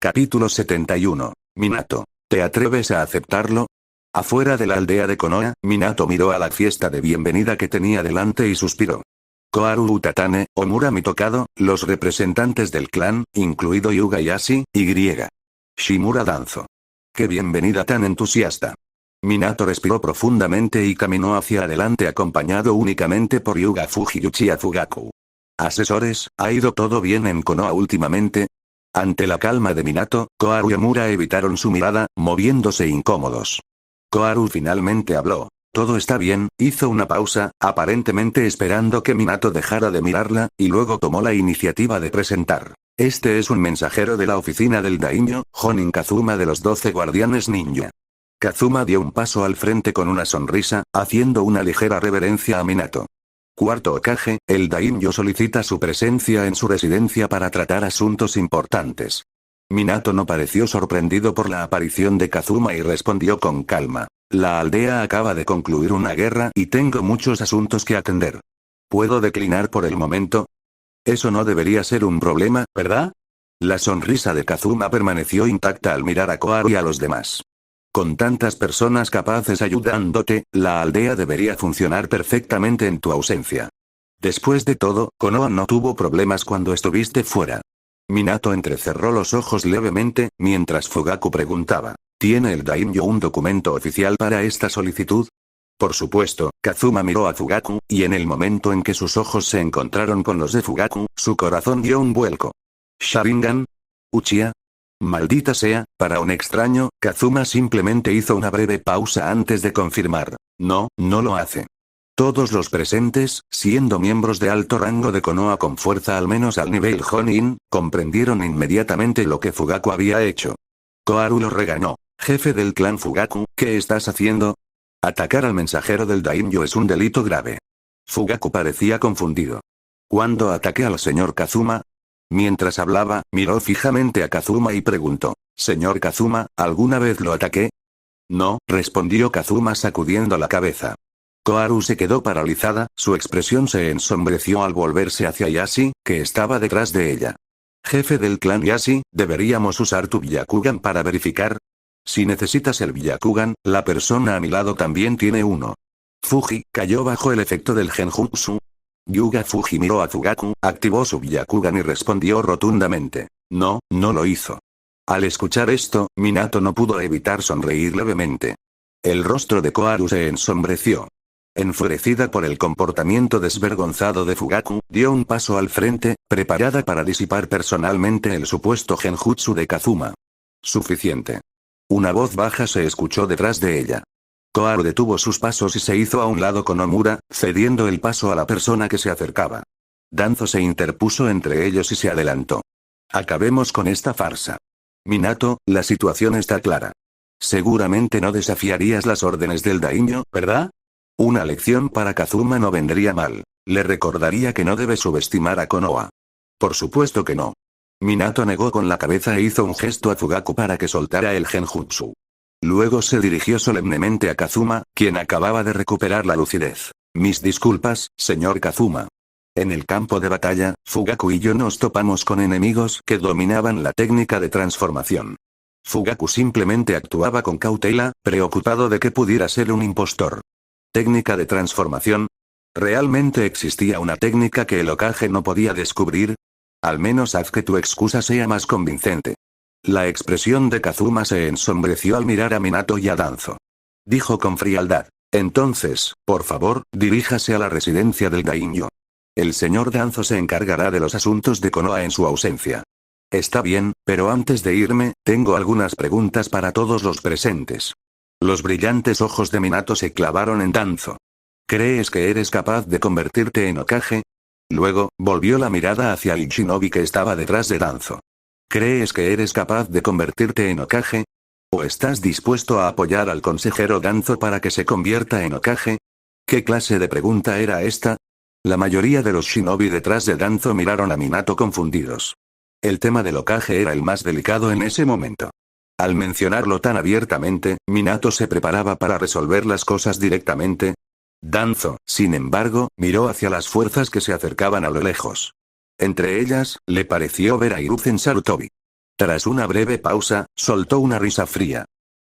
Capítulo 71. Minato. ¿Te atreves a aceptarlo? Afuera de la aldea de Konoha, Minato miró a la fiesta de bienvenida que tenía delante y suspiró. Koharu Utatane, Omura Mitokado, los representantes del clan, incluido Yuga y Ashi, y. Shimura Danzo. ¡Qué bienvenida tan entusiasta! Minato respiró profundamente y caminó hacia adelante acompañado únicamente por Yuga Fuji y Uchiha Fugaku. Asesores, ¿ha ido todo bien en Konoha últimamente? Ante la calma de Minato, Koharu y Omura evitaron su mirada, moviéndose incómodos. Koharu finalmente habló. Todo está bien, hizo una pausa, aparentemente esperando que Minato dejara de mirarla, y luego tomó la iniciativa de presentar. Este es un mensajero de la oficina del daimyo, Jonin Kazuma de los 12 guardianes ninja. Kazuma dio un paso al frente con una sonrisa, haciendo una ligera reverencia a Minato. Cuarto Hokage, el daimyo solicita su presencia en su residencia para tratar asuntos importantes. Minato no pareció sorprendido por la aparición de Kazuma y respondió con calma. La aldea acaba de concluir una guerra y tengo muchos asuntos que atender. ¿Puedo declinar por el momento? Eso no debería ser un problema, ¿verdad? La sonrisa de Kazuma permaneció intacta al mirar a Koharu y a los demás. Con tantas personas capaces ayudándote, la aldea debería funcionar perfectamente en tu ausencia. Después de todo, Konoha no tuvo problemas cuando estuviste fuera. Minato entrecerró los ojos levemente, mientras Fugaku preguntaba, ¿tiene el daimyo un documento oficial para esta solicitud? Por supuesto, Kazuma miró a Fugaku, y en el momento en que sus ojos se encontraron con los de Fugaku, su corazón dio un vuelco. ¿Sharingan? ¿Uchiha? Maldita sea, para un extraño, Kazuma simplemente hizo una breve pausa antes de confirmar. No, no lo hace. Todos los presentes, siendo miembros de alto rango de Konoha con fuerza al menos al nivel Jonin, comprendieron inmediatamente lo que Fugaku había hecho. Koharu lo regañó. Jefe del clan Fugaku, ¿qué estás haciendo? Atacar al mensajero del daimyo es un delito grave. Fugaku parecía confundido. ¿Cuándo ataqué al señor Kazuma? Mientras hablaba, miró fijamente a Kazuma y preguntó, «Señor Kazuma, ¿alguna vez lo ataqué?» «No», respondió Kazuma sacudiendo la cabeza. Koharu se quedó paralizada, su expresión se ensombreció al volverse hacia Yashi, que estaba detrás de ella. «Jefe del clan Yashi, ¿deberíamos usar tu Byakugan para verificar?» «Si necesitas el Byakugan, la persona a mi lado también tiene uno». Fuji cayó bajo el efecto del Genjutsu. Yuga Fuji miró a Fugaku, activó su Byakugan y respondió rotundamente. No, no lo hizo. Al escuchar esto, Minato no pudo evitar sonreír levemente. El rostro de Koharu se ensombreció. Enfurecida por el comportamiento desvergonzado de Fugaku, dio un paso al frente, preparada para disipar personalmente el supuesto genjutsu de Kazuma. Suficiente. Una voz baja se escuchó detrás de ella. Koharu detuvo sus pasos y se hizo a un lado con Omura, cediendo el paso a la persona que se acercaba. Danzo se interpuso entre ellos y se adelantó. Acabemos con esta farsa. Minato, la situación está clara. Seguramente no desafiarías las órdenes del daimyo, ¿verdad? Una lección para Kazuma no vendría mal. Le recordaría que no debe subestimar a Konoha. Por supuesto que no. Minato negó con la cabeza e hizo un gesto a Fugaku para que soltara el genjutsu. Luego se dirigió solemnemente a Kazuma, quien acababa de recuperar la lucidez. Mis disculpas, señor Kazuma. En el campo de batalla, Fugaku y yo nos topamos con enemigos que dominaban la técnica de transformación. Fugaku simplemente actuaba con cautela, preocupado de que pudiera ser un impostor. ¿Técnica de transformación? ¿Realmente existía una técnica que el Hokage no podía descubrir? Al menos haz que tu excusa sea más convincente. La expresión de Kazuma se ensombreció al mirar a Minato y a Danzo. Dijo con frialdad. Entonces, por favor, diríjase a la residencia del daimyo. El señor Danzo se encargará de los asuntos de Konoha en su ausencia. Está bien, pero antes de irme, tengo algunas preguntas para todos los presentes. Los brillantes ojos de Minato se clavaron en Danzo. ¿Crees que eres capaz de convertirte en Hokage? Luego, volvió la mirada hacia el shinobi que estaba detrás de Danzo. ¿Crees que eres capaz de convertirte en Hokage? ¿O estás dispuesto a apoyar al consejero Danzo para que se convierta en Hokage? ¿Qué clase de pregunta era esta? La mayoría de los shinobi detrás de Danzo miraron a Minato confundidos. El tema del Hokage era el más delicado en ese momento. Al mencionarlo tan abiertamente, Minato se preparaba para resolver las cosas directamente. Danzo, sin embargo, miró hacia las fuerzas que se acercaban a lo lejos. Entre ellas, le pareció ver a Hiruzen Sarutobi. Tras una breve pausa, soltó una risa fría.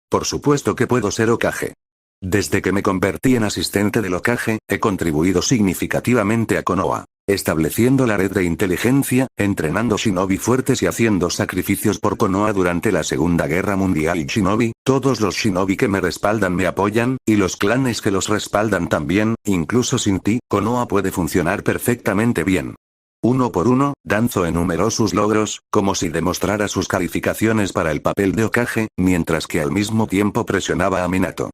Por supuesto que puedo ser Hokage. Desde que me convertí en asistente del Hokage, he contribuido significativamente a Konoha, estableciendo la red de inteligencia, entrenando shinobi fuertes y haciendo sacrificios por Konoha durante la Segunda Guerra Mundial y shinobi, todos los shinobi que me respaldan me apoyan, y los clanes que los respaldan también, incluso sin ti, Konoha puede funcionar perfectamente bien. Uno por uno, Danzo enumeró sus logros, como si demostrara sus calificaciones para el papel de Hokage, mientras que al mismo tiempo presionaba a Minato.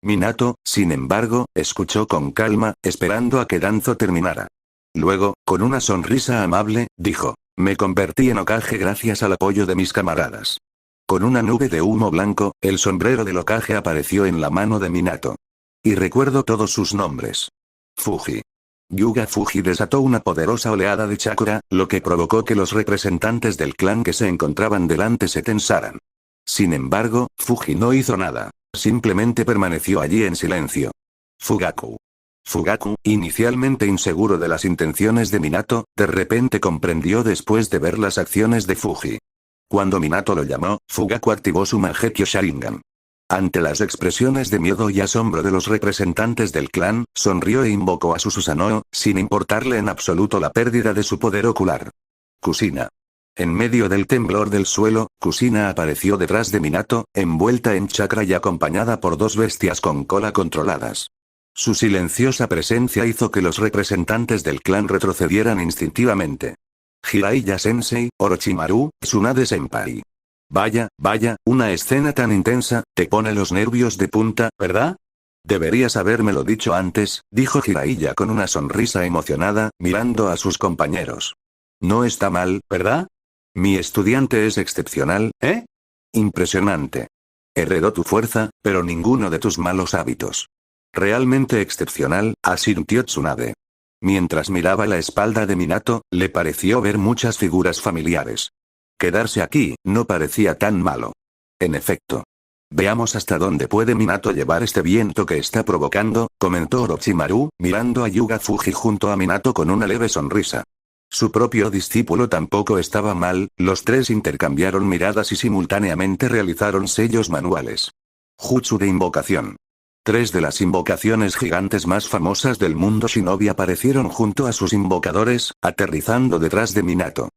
Minato, sin embargo, escuchó con calma, esperando a que Danzo terminara. Luego, con una sonrisa amable, dijo, me convertí en Hokage gracias al apoyo de mis camaradas. Con una nube de humo blanco, el sombrero del Hokage apareció en la mano de Minato. Y recuerdo todos sus nombres. Fuji. Yuga Fuji desató una poderosa oleada de chakra, lo que provocó que los representantes del clan que se encontraban delante se tensaran. Sin embargo, Fuji no hizo nada. Simplemente permaneció allí en silencio. Fugaku. Fugaku, inicialmente inseguro de las intenciones de Minato, de repente comprendió después de ver las acciones de Fuji. Cuando Minato lo llamó, Fugaku activó su Mangekyo Sharingan. Ante las expresiones de miedo y asombro de los representantes del clan, sonrió e invocó a su Susanoo, sin importarle en absoluto la pérdida de su poder ocular. Kushina. En medio del temblor del suelo, Kushina apareció detrás de Minato, envuelta en chakra y acompañada por dos bestias con cola controladas. Su silenciosa presencia hizo que los representantes del clan retrocedieran instintivamente. Jiraiya-sensei, Orochimaru, Tsunade-senpai. Vaya, una escena tan intensa, te pone los nervios de punta, ¿verdad? Deberías habérmelo dicho antes, dijo Jiraiya con una sonrisa emocionada, mirando a sus compañeros. No está mal, ¿verdad? Mi estudiante es excepcional, ¿eh? Impresionante. Heredó tu fuerza, pero ninguno de tus malos hábitos. Realmente excepcional, asintió Tsunade. Mientras miraba la espalda de Minato, le pareció ver muchas figuras familiares. Quedarse aquí, no parecía tan malo. En efecto. Veamos hasta dónde puede Minato llevar este viento que está provocando, comentó Orochimaru, mirando a Yuga Fuji junto a Minato con una leve sonrisa. Su propio discípulo tampoco estaba mal, los tres intercambiaron miradas y simultáneamente realizaron sellos manuales. Jutsu de invocación. 3 de las invocaciones gigantes más famosas del mundo shinobi aparecieron junto a sus invocadores, aterrizando detrás de Minato.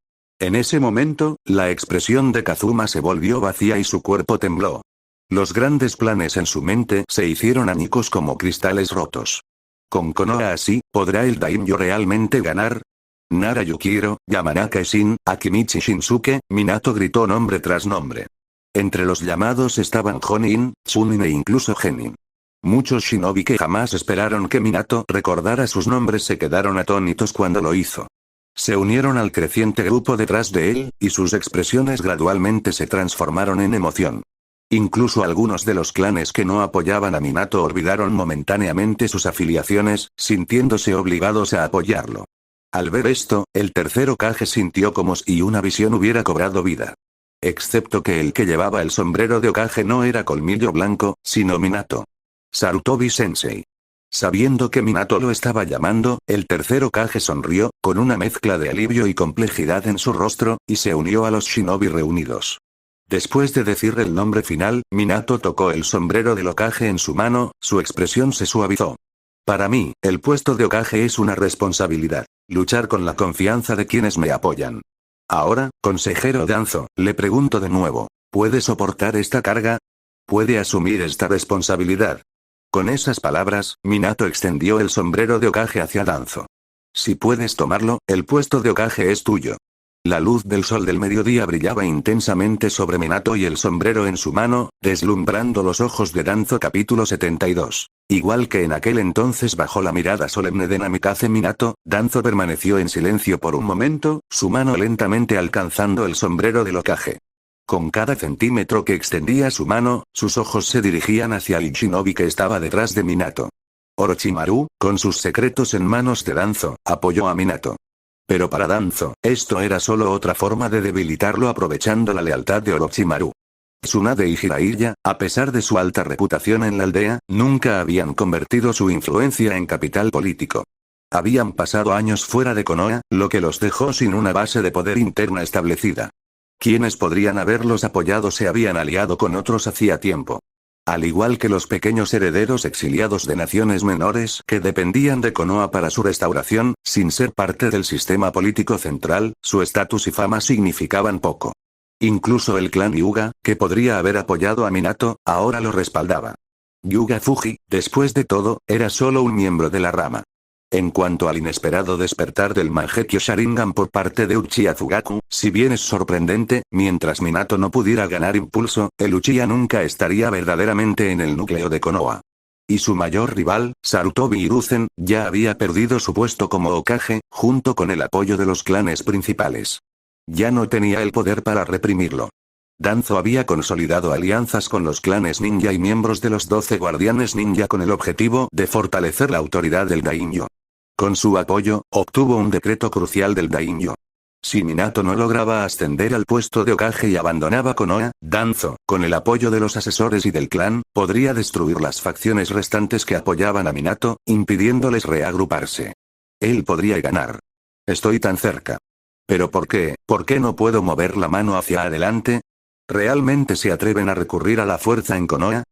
En ese momento, la expresión de Kazuma se volvió vacía y su cuerpo tembló. Los grandes planes en su mente se hicieron añicos como cristales rotos. Con Konoha así, ¿podrá el daimyo realmente ganar? Nara Yukiro, Yamanaka Shin, Akimichi Shinsuke, Minato gritó nombre tras nombre. Entre los llamados estaban Jonin, Chunin e incluso Genin. Muchos shinobi que jamás esperaron que Minato recordara sus nombres se quedaron atónitos cuando lo hizo. Se unieron al creciente grupo detrás de él, y sus expresiones gradualmente se transformaron en emoción. Incluso algunos de los clanes que no apoyaban a Minato olvidaron momentáneamente sus afiliaciones, sintiéndose obligados a apoyarlo. Al ver esto, el tercer Hokage sintió como si una visión hubiera cobrado vida. Excepto que el que llevaba el sombrero de Hokage no era Colmillo Blanco, sino Minato. Sarutobi-sensei. Sabiendo que Minato lo estaba llamando, el tercer Hokage sonrió, con una mezcla de alivio y complejidad en su rostro, y se unió a los shinobi reunidos. Después de decir el nombre final, Minato tocó el sombrero del Hokage en su mano, su expresión se suavizó. Para mí, el puesto de Hokage es una responsabilidad. Luchar con la confianza de quienes me apoyan. Ahora, consejero Danzo, le pregunto de nuevo, ¿puede soportar esta carga? ¿Puede asumir esta responsabilidad? Con esas palabras, Minato extendió el sombrero de Hokage hacia Danzo. Si puedes tomarlo, el puesto de Hokage es tuyo. La luz del sol del mediodía brillaba intensamente sobre Minato y el sombrero en su mano, deslumbrando los ojos de Danzo. Capítulo 72. Igual que en aquel entonces bajo la mirada solemne de Namikaze Minato, Danzo permaneció en silencio por un momento, su mano lentamente alcanzando el sombrero del Hokage. Con cada centímetro que extendía su mano, sus ojos se dirigían hacia el shinobi que estaba detrás de Minato. Orochimaru, con sus secretos en manos de Danzo, apoyó a Minato. Pero para Danzo, esto era solo otra forma de debilitarlo aprovechando la lealtad de Orochimaru. Tsunade y Jiraiya, a pesar de su alta reputación en la aldea, nunca habían convertido su influencia en capital político. Habían pasado años fuera de Konoha, lo que los dejó sin una base de poder interna establecida. Quienes podrían haberlos apoyado se habían aliado con otros hacía tiempo. Al igual que los pequeños herederos exiliados de naciones menores que dependían de Konoha para su restauración, sin ser parte del sistema político central, su estatus y fama significaban poco. Incluso el clan Hyuga, que podría haber apoyado a Minato, ahora lo respaldaba. Hyuga Fuji, después de todo, era solo un miembro de la rama. En cuanto al inesperado despertar del Mangekyo Sharingan por parte de Uchiha Fugaku, si bien es sorprendente, mientras Minato no pudiera ganar impulso, el Uchiha nunca estaría verdaderamente en el núcleo de Konoha. Y su mayor rival, Sarutobi Hiruzen, ya había perdido su puesto como Hokage, junto con el apoyo de los clanes principales. Ya no tenía el poder para reprimirlo. Danzo había consolidado alianzas con los clanes ninja y miembros de los 12 guardianes ninja con el objetivo de fortalecer la autoridad del daimyo. Con su apoyo, obtuvo un decreto crucial del daimyo. Si Minato no lograba ascender al puesto de Hokage y abandonaba Konoha, Danzo, con el apoyo de los asesores y del clan, podría destruir las facciones restantes que apoyaban a Minato, impidiéndoles reagruparse. Él podría ganar. Estoy tan cerca. ¿Pero por qué? ¿Por qué no puedo mover la mano hacia adelante? ¿Realmente se atreven a recurrir a la fuerza en Konoha?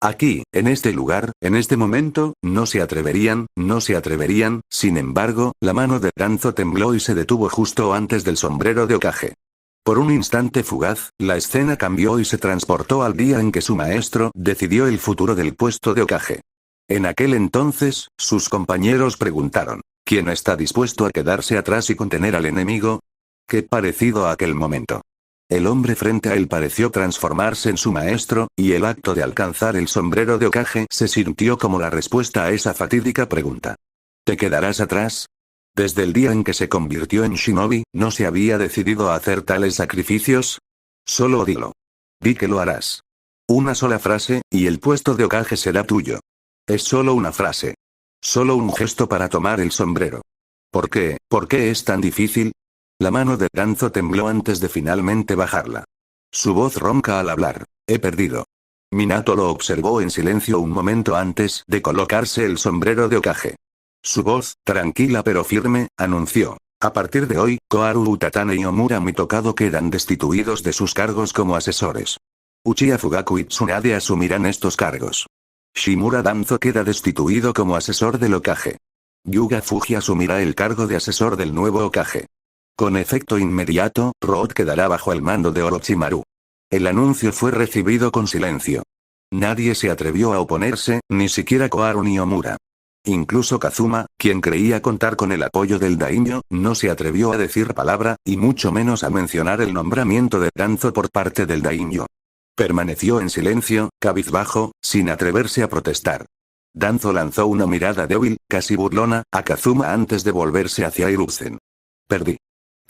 Aquí, en este lugar, en este momento, no se atreverían, sin embargo, la mano de Danzo tembló y se detuvo justo antes del sombrero de Hokage. Por un instante fugaz, la escena cambió y se transportó al día en que su maestro decidió el futuro del puesto de Hokage. En aquel entonces, sus compañeros preguntaron, ¿quién está dispuesto a quedarse atrás y contener al enemigo? Qué parecido a aquel momento. El hombre frente a él pareció transformarse en su maestro, y el acto de alcanzar el sombrero de Hokage se sintió como la respuesta a esa fatídica pregunta. ¿Te quedarás atrás? Desde el día en que se convirtió en shinobi, ¿no se había decidido a hacer tales sacrificios? Solo dilo. Di que lo harás. Una sola frase, y el puesto de Hokage será tuyo. Es solo una frase. Solo un gesto para tomar el sombrero. ¿Por qué? ¿Por qué es tan difícil? La mano de Danzo tembló antes de finalmente bajarla. Su voz ronca al hablar. He perdido. Minato lo observó en silencio un momento antes de colocarse el sombrero de Hokage. Su voz, tranquila pero firme, anunció. A partir de hoy, Koharu Utatane y Omura Mitokado quedan destituidos de sus cargos como asesores. Uchiha Fugaku y Tsunade asumirán estos cargos. Shimura Danzo queda destituido como asesor del Hokage. Hyuga Fuji asumirá el cargo de asesor del nuevo Hokage. Con efecto inmediato, Road quedará bajo el mando de Orochimaru. El anuncio fue recibido con silencio. Nadie se atrevió a oponerse, ni siquiera Koharu ni Omura. Incluso Kazuma, quien creía contar con el apoyo del daimyo, no se atrevió a decir palabra, y mucho menos a mencionar el nombramiento de Danzo por parte del daimyo. Permaneció en silencio, cabizbajo, sin atreverse a protestar. Danzo lanzó una mirada débil, casi burlona, a Kazuma antes de volverse hacia Hiruzen. Perdí.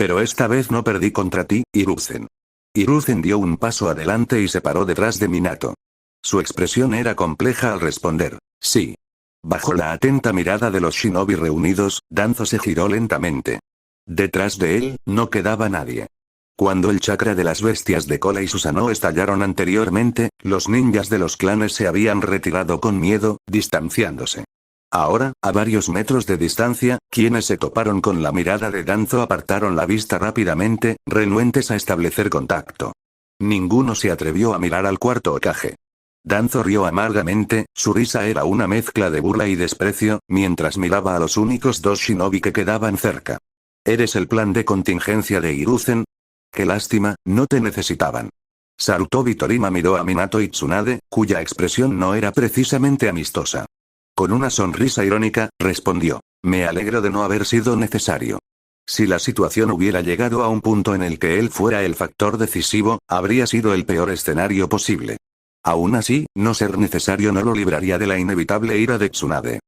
Pero esta vez no perdí contra ti, Hiruzen. Hiruzen dio un paso adelante y se paró detrás de Minato. Su expresión era compleja al responder, sí. Bajo la atenta mirada de los shinobi reunidos, Danzo se giró lentamente. Detrás de él, no quedaba nadie. Cuando el chakra de las bestias de cola y Susanoo estallaron anteriormente, los ninjas de los clanes se habían retirado con miedo, distanciándose. Ahora, a varios metros de distancia, quienes se toparon con la mirada de Danzo apartaron la vista rápidamente, renuentes a establecer contacto. Ninguno se atrevió a mirar al cuarto Hokage. Danzo rió amargamente, su risa era una mezcla de burla y desprecio, mientras miraba a los únicos dos shinobi que quedaban cerca. ¿Eres el plan de contingencia de Hiruzen? Qué lástima, no te necesitaban. Sarutobi Torima miró a Minato y Tsunade, cuya expresión no era precisamente amistosa. Con una sonrisa irónica, respondió, me alegro de no haber sido necesario. Si la situación hubiera llegado a un punto en el que él fuera el factor decisivo, habría sido el peor escenario posible. Aún así, no ser necesario no lo libraría de la inevitable ira de Tsunade.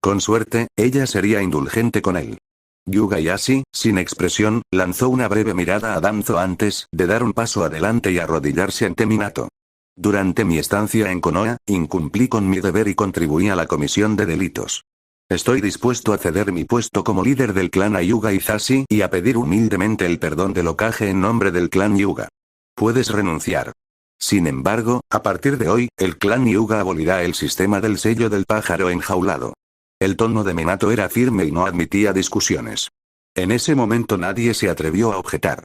Con suerte, ella sería indulgente con él. Hyuga Yashi, sin expresión, lanzó una breve mirada a Danzo antes de dar un paso adelante y arrodillarse ante Minato. Durante mi estancia en Konoha, incumplí con mi deber y contribuí a la comisión de delitos. Estoy dispuesto a ceder mi puesto como líder del clan a Hyuga Izashi y a pedir humildemente el perdón del Hokage en nombre del clan Hyuga. Puedes renunciar. Sin embargo, a partir de hoy, el clan Hyuga abolirá el sistema del sello del pájaro enjaulado. El tono de Minato era firme y no admitía discusiones. En ese momento nadie se atrevió a objetar.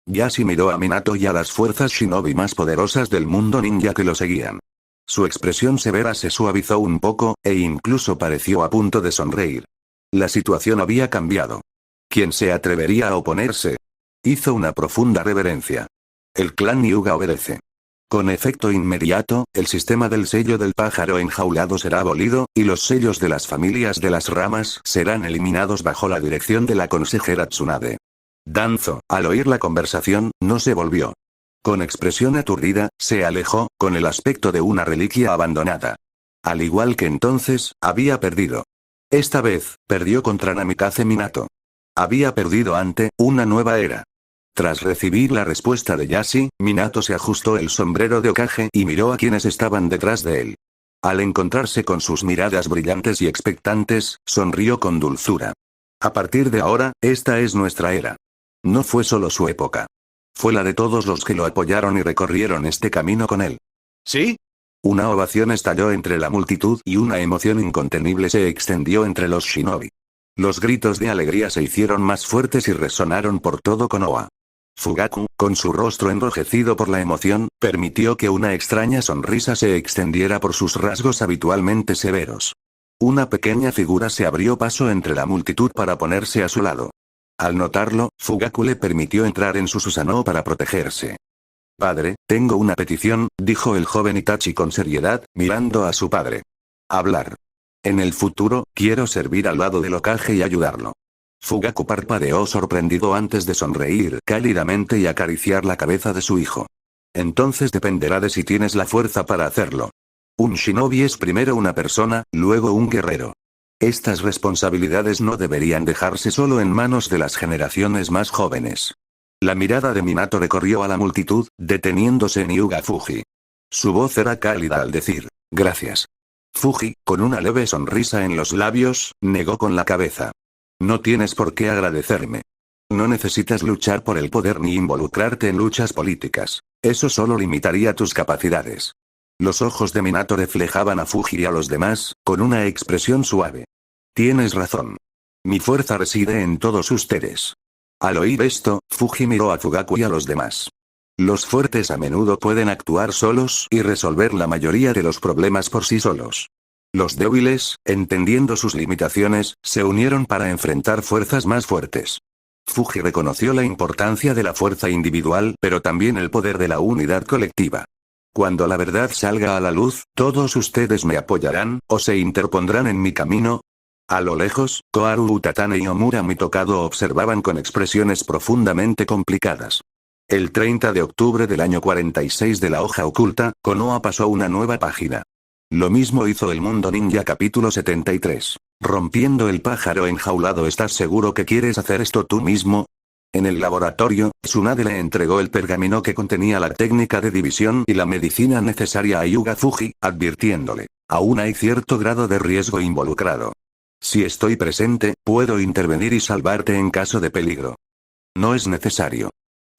Yashi miró a Minato y a las fuerzas shinobi más poderosas del mundo ninja que lo seguían. Su expresión severa se suavizó un poco, e incluso pareció a punto de sonreír. La situación había cambiado. ¿Quién se atrevería a oponerse? Hizo una profunda reverencia. El clan Hyuga obedece. Con efecto inmediato, el sistema del sello del pájaro enjaulado será abolido, y los sellos de las familias de las ramas serán eliminados bajo la dirección de la consejera Tsunade. Danzo, al oír la conversación, no se volvió. Con expresión aturdida, se alejó, con el aspecto de una reliquia abandonada. Al igual que entonces, había perdido. Esta vez, perdió contra Namikaze Minato. Había perdido ante una nueva era. Tras recibir la respuesta de Yashi, Minato se ajustó el sombrero de Hokage y miró a quienes estaban detrás de él. Al encontrarse con sus miradas brillantes y expectantes, sonrió con dulzura. A partir de ahora, esta es nuestra era. No fue solo su época. Fue la de todos los que lo apoyaron y recorrieron este camino con él. ¿Sí? Una ovación estalló entre la multitud y una emoción incontenible se extendió entre los shinobi. Los gritos de alegría se hicieron más fuertes y resonaron por todo Konoha. Fugaku, con su rostro enrojecido por la emoción, permitió que una extraña sonrisa se extendiera por sus rasgos habitualmente severos. Una pequeña figura se abrió paso entre la multitud para ponerse a su lado. Al notarlo, Fugaku le permitió entrar en su Susanoo para protegerse. Padre, tengo una petición, dijo el joven Itachi con seriedad, mirando a su padre. Hablar. En el futuro, quiero servir al lado del Hokage y ayudarlo. Fugaku parpadeó sorprendido antes de sonreír cálidamente y acariciar la cabeza de su hijo. Entonces dependerá de si tienes la fuerza para hacerlo. Un shinobi es primero una persona, luego un guerrero. Estas responsabilidades no deberían dejarse solo en manos de las generaciones más jóvenes. La mirada de Minato recorrió a la multitud, deteniéndose en Hyuga Fuji. Su voz era cálida al decir, gracias. Fuji, con una leve sonrisa en los labios, negó con la cabeza. No tienes por qué agradecerme. No necesitas luchar por el poder ni involucrarte en luchas políticas. Eso solo limitaría tus capacidades. Los ojos de Minato reflejaban a Fuji y a los demás, con una expresión suave. Tienes razón. Mi fuerza reside en todos ustedes. Al oír esto, Fuji miró a Fugaku y a los demás. Los fuertes a menudo pueden actuar solos y resolver la mayoría de los problemas por sí solos. Los débiles, entendiendo sus limitaciones, se unieron para enfrentar fuerzas más fuertes. Fuji reconoció la importancia de la fuerza individual, pero también el poder de la unidad colectiva. Cuando la verdad salga a la luz, todos ustedes me apoyarán, o se interpondrán en mi camino. A lo lejos, Koharu Utatane y Omura Mitokado observaban con expresiones profundamente complicadas. El 30 de octubre del año 46 de la hoja oculta, Konoha pasó una nueva página. Lo mismo hizo el mundo ninja capítulo 73. Rompiendo el pájaro enjaulado. ¿Estás seguro que quieres hacer esto tú mismo? En el laboratorio, Tsunade le entregó el pergamino que contenía la técnica de división y la medicina necesaria a Hyuga Fuji, advirtiéndole, aún hay cierto grado de riesgo involucrado. Si estoy presente, puedo intervenir y salvarte en caso de peligro. No es necesario.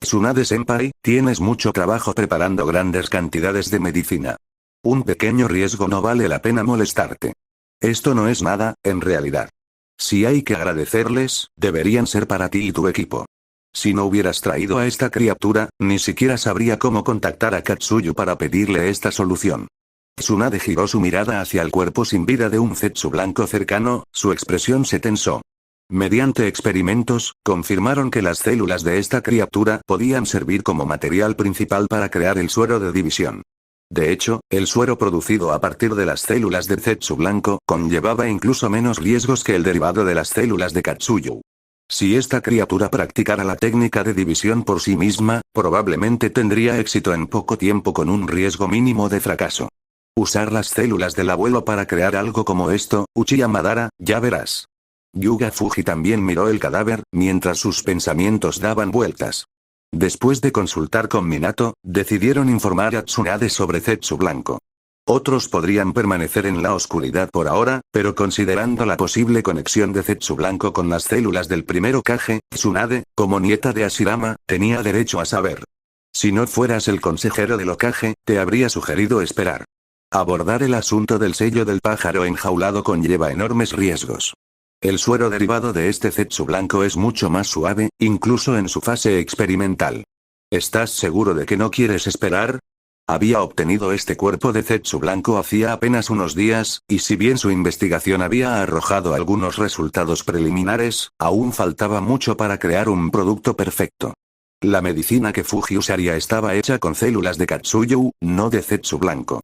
Tsunade-senpai, tienes mucho trabajo preparando grandes cantidades de medicina. Un pequeño riesgo no vale la pena molestarte. Esto no es nada, en realidad. Si hay que agradecerles, deberían ser para ti y tu equipo. Si no hubieras traído a esta criatura, ni siquiera sabría cómo contactar a Katsuyu para pedirle esta solución. Tsunade giró su mirada hacia el cuerpo sin vida de un Zetsu blanco cercano, su expresión se tensó. Mediante experimentos, confirmaron que las células de esta criatura podían servir como material principal para crear el suero de división. De hecho, el suero producido a partir de las células de Zetsu blanco conllevaba incluso menos riesgos que el derivado de las células de Katsuyu. Si esta criatura practicara la técnica de división por sí misma, probablemente tendría éxito en poco tiempo con un riesgo mínimo de fracaso. Usar las células del abuelo para crear algo como esto, Uchiha Madara, ya verás. Hyuga Fuji también miró el cadáver, mientras sus pensamientos daban vueltas. Después de consultar con Minato, decidieron informar a Tsunade sobre Zetsu blanco. Otros podrían permanecer en la oscuridad por ahora, pero considerando la posible conexión de Zetsu blanco con las células del primer Hokage, Tsunade, como nieta de Hashirama, tenía derecho a saber. Si no fueras el consejero del Hokage, te habría sugerido esperar. Abordar el asunto del sello del pájaro enjaulado conlleva enormes riesgos. El suero derivado de este Zetsu blanco es mucho más suave, incluso en su fase experimental. ¿Estás seguro de que no quieres esperar? Había obtenido este cuerpo de Zetsu blanco hacía apenas unos días, y si bien su investigación había arrojado algunos resultados preliminares, aún faltaba mucho para crear un producto perfecto. La medicina que Fuji usaría estaba hecha con células de Katsuyu, no de Zetsu blanco.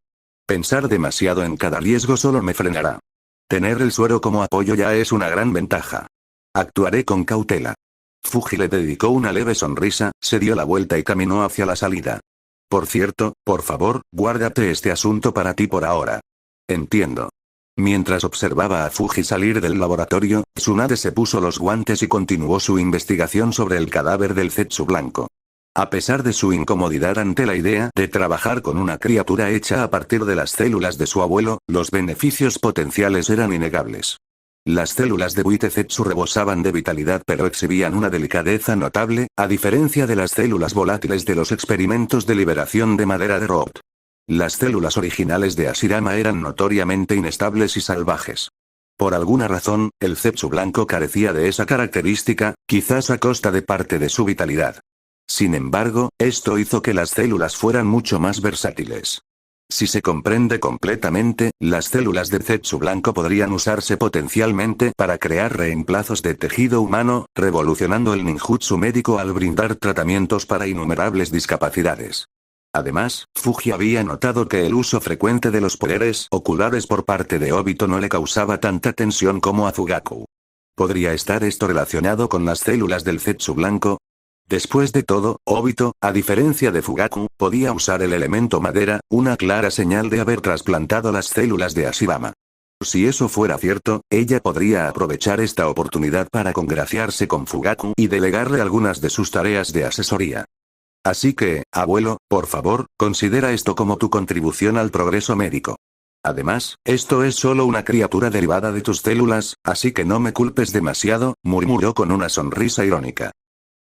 Pensar demasiado en cada riesgo solo me frenará. Tener el suero como apoyo ya es una gran ventaja. Actuaré con cautela. Fuji le dedicó una leve sonrisa, se dio la vuelta y caminó hacia la salida. Por cierto, por favor, guárdate este asunto para ti por ahora. Entiendo. Mientras observaba a Fuji salir del laboratorio, Tsunade se puso los guantes y continuó su investigación sobre el cadáver del Zetsu blanco. A pesar de su incomodidad ante la idea de trabajar con una criatura hecha a partir de las células de su abuelo, los beneficios potenciales eran innegables. Las células de Buite Zetsu rebosaban de vitalidad pero exhibían una delicadeza notable, a diferencia de las células volátiles de los experimentos de liberación de madera de Roth. Las células originales de Ashirama eran notoriamente inestables y salvajes. Por alguna razón, el Zetsu blanco carecía de esa característica, quizás a costa de parte de su vitalidad. Sin embargo, esto hizo que las células fueran mucho más versátiles. Si se comprende completamente, las células de Zetsu blanco podrían usarse potencialmente para crear reemplazos de tejido humano, revolucionando el ninjutsu médico al brindar tratamientos para innumerables discapacidades. Además, Fuji había notado que el uso frecuente de los poderes oculares por parte de Obito no le causaba tanta tensión como a Fugaku. ¿Podría estar esto relacionado con las células del Zetsu blanco? Después de todo, Obito, a diferencia de Fugaku, podía usar el elemento madera, una clara señal de haber trasplantado las células de Ashirama. Si eso fuera cierto, ella podría aprovechar esta oportunidad para congraciarse con Fugaku y delegarle algunas de sus tareas de asesoría. Así que, abuelo, por favor, considera esto como tu contribución al progreso médico. Además, esto es solo una criatura derivada de tus células, así que no me culpes demasiado, murmuró con una sonrisa irónica.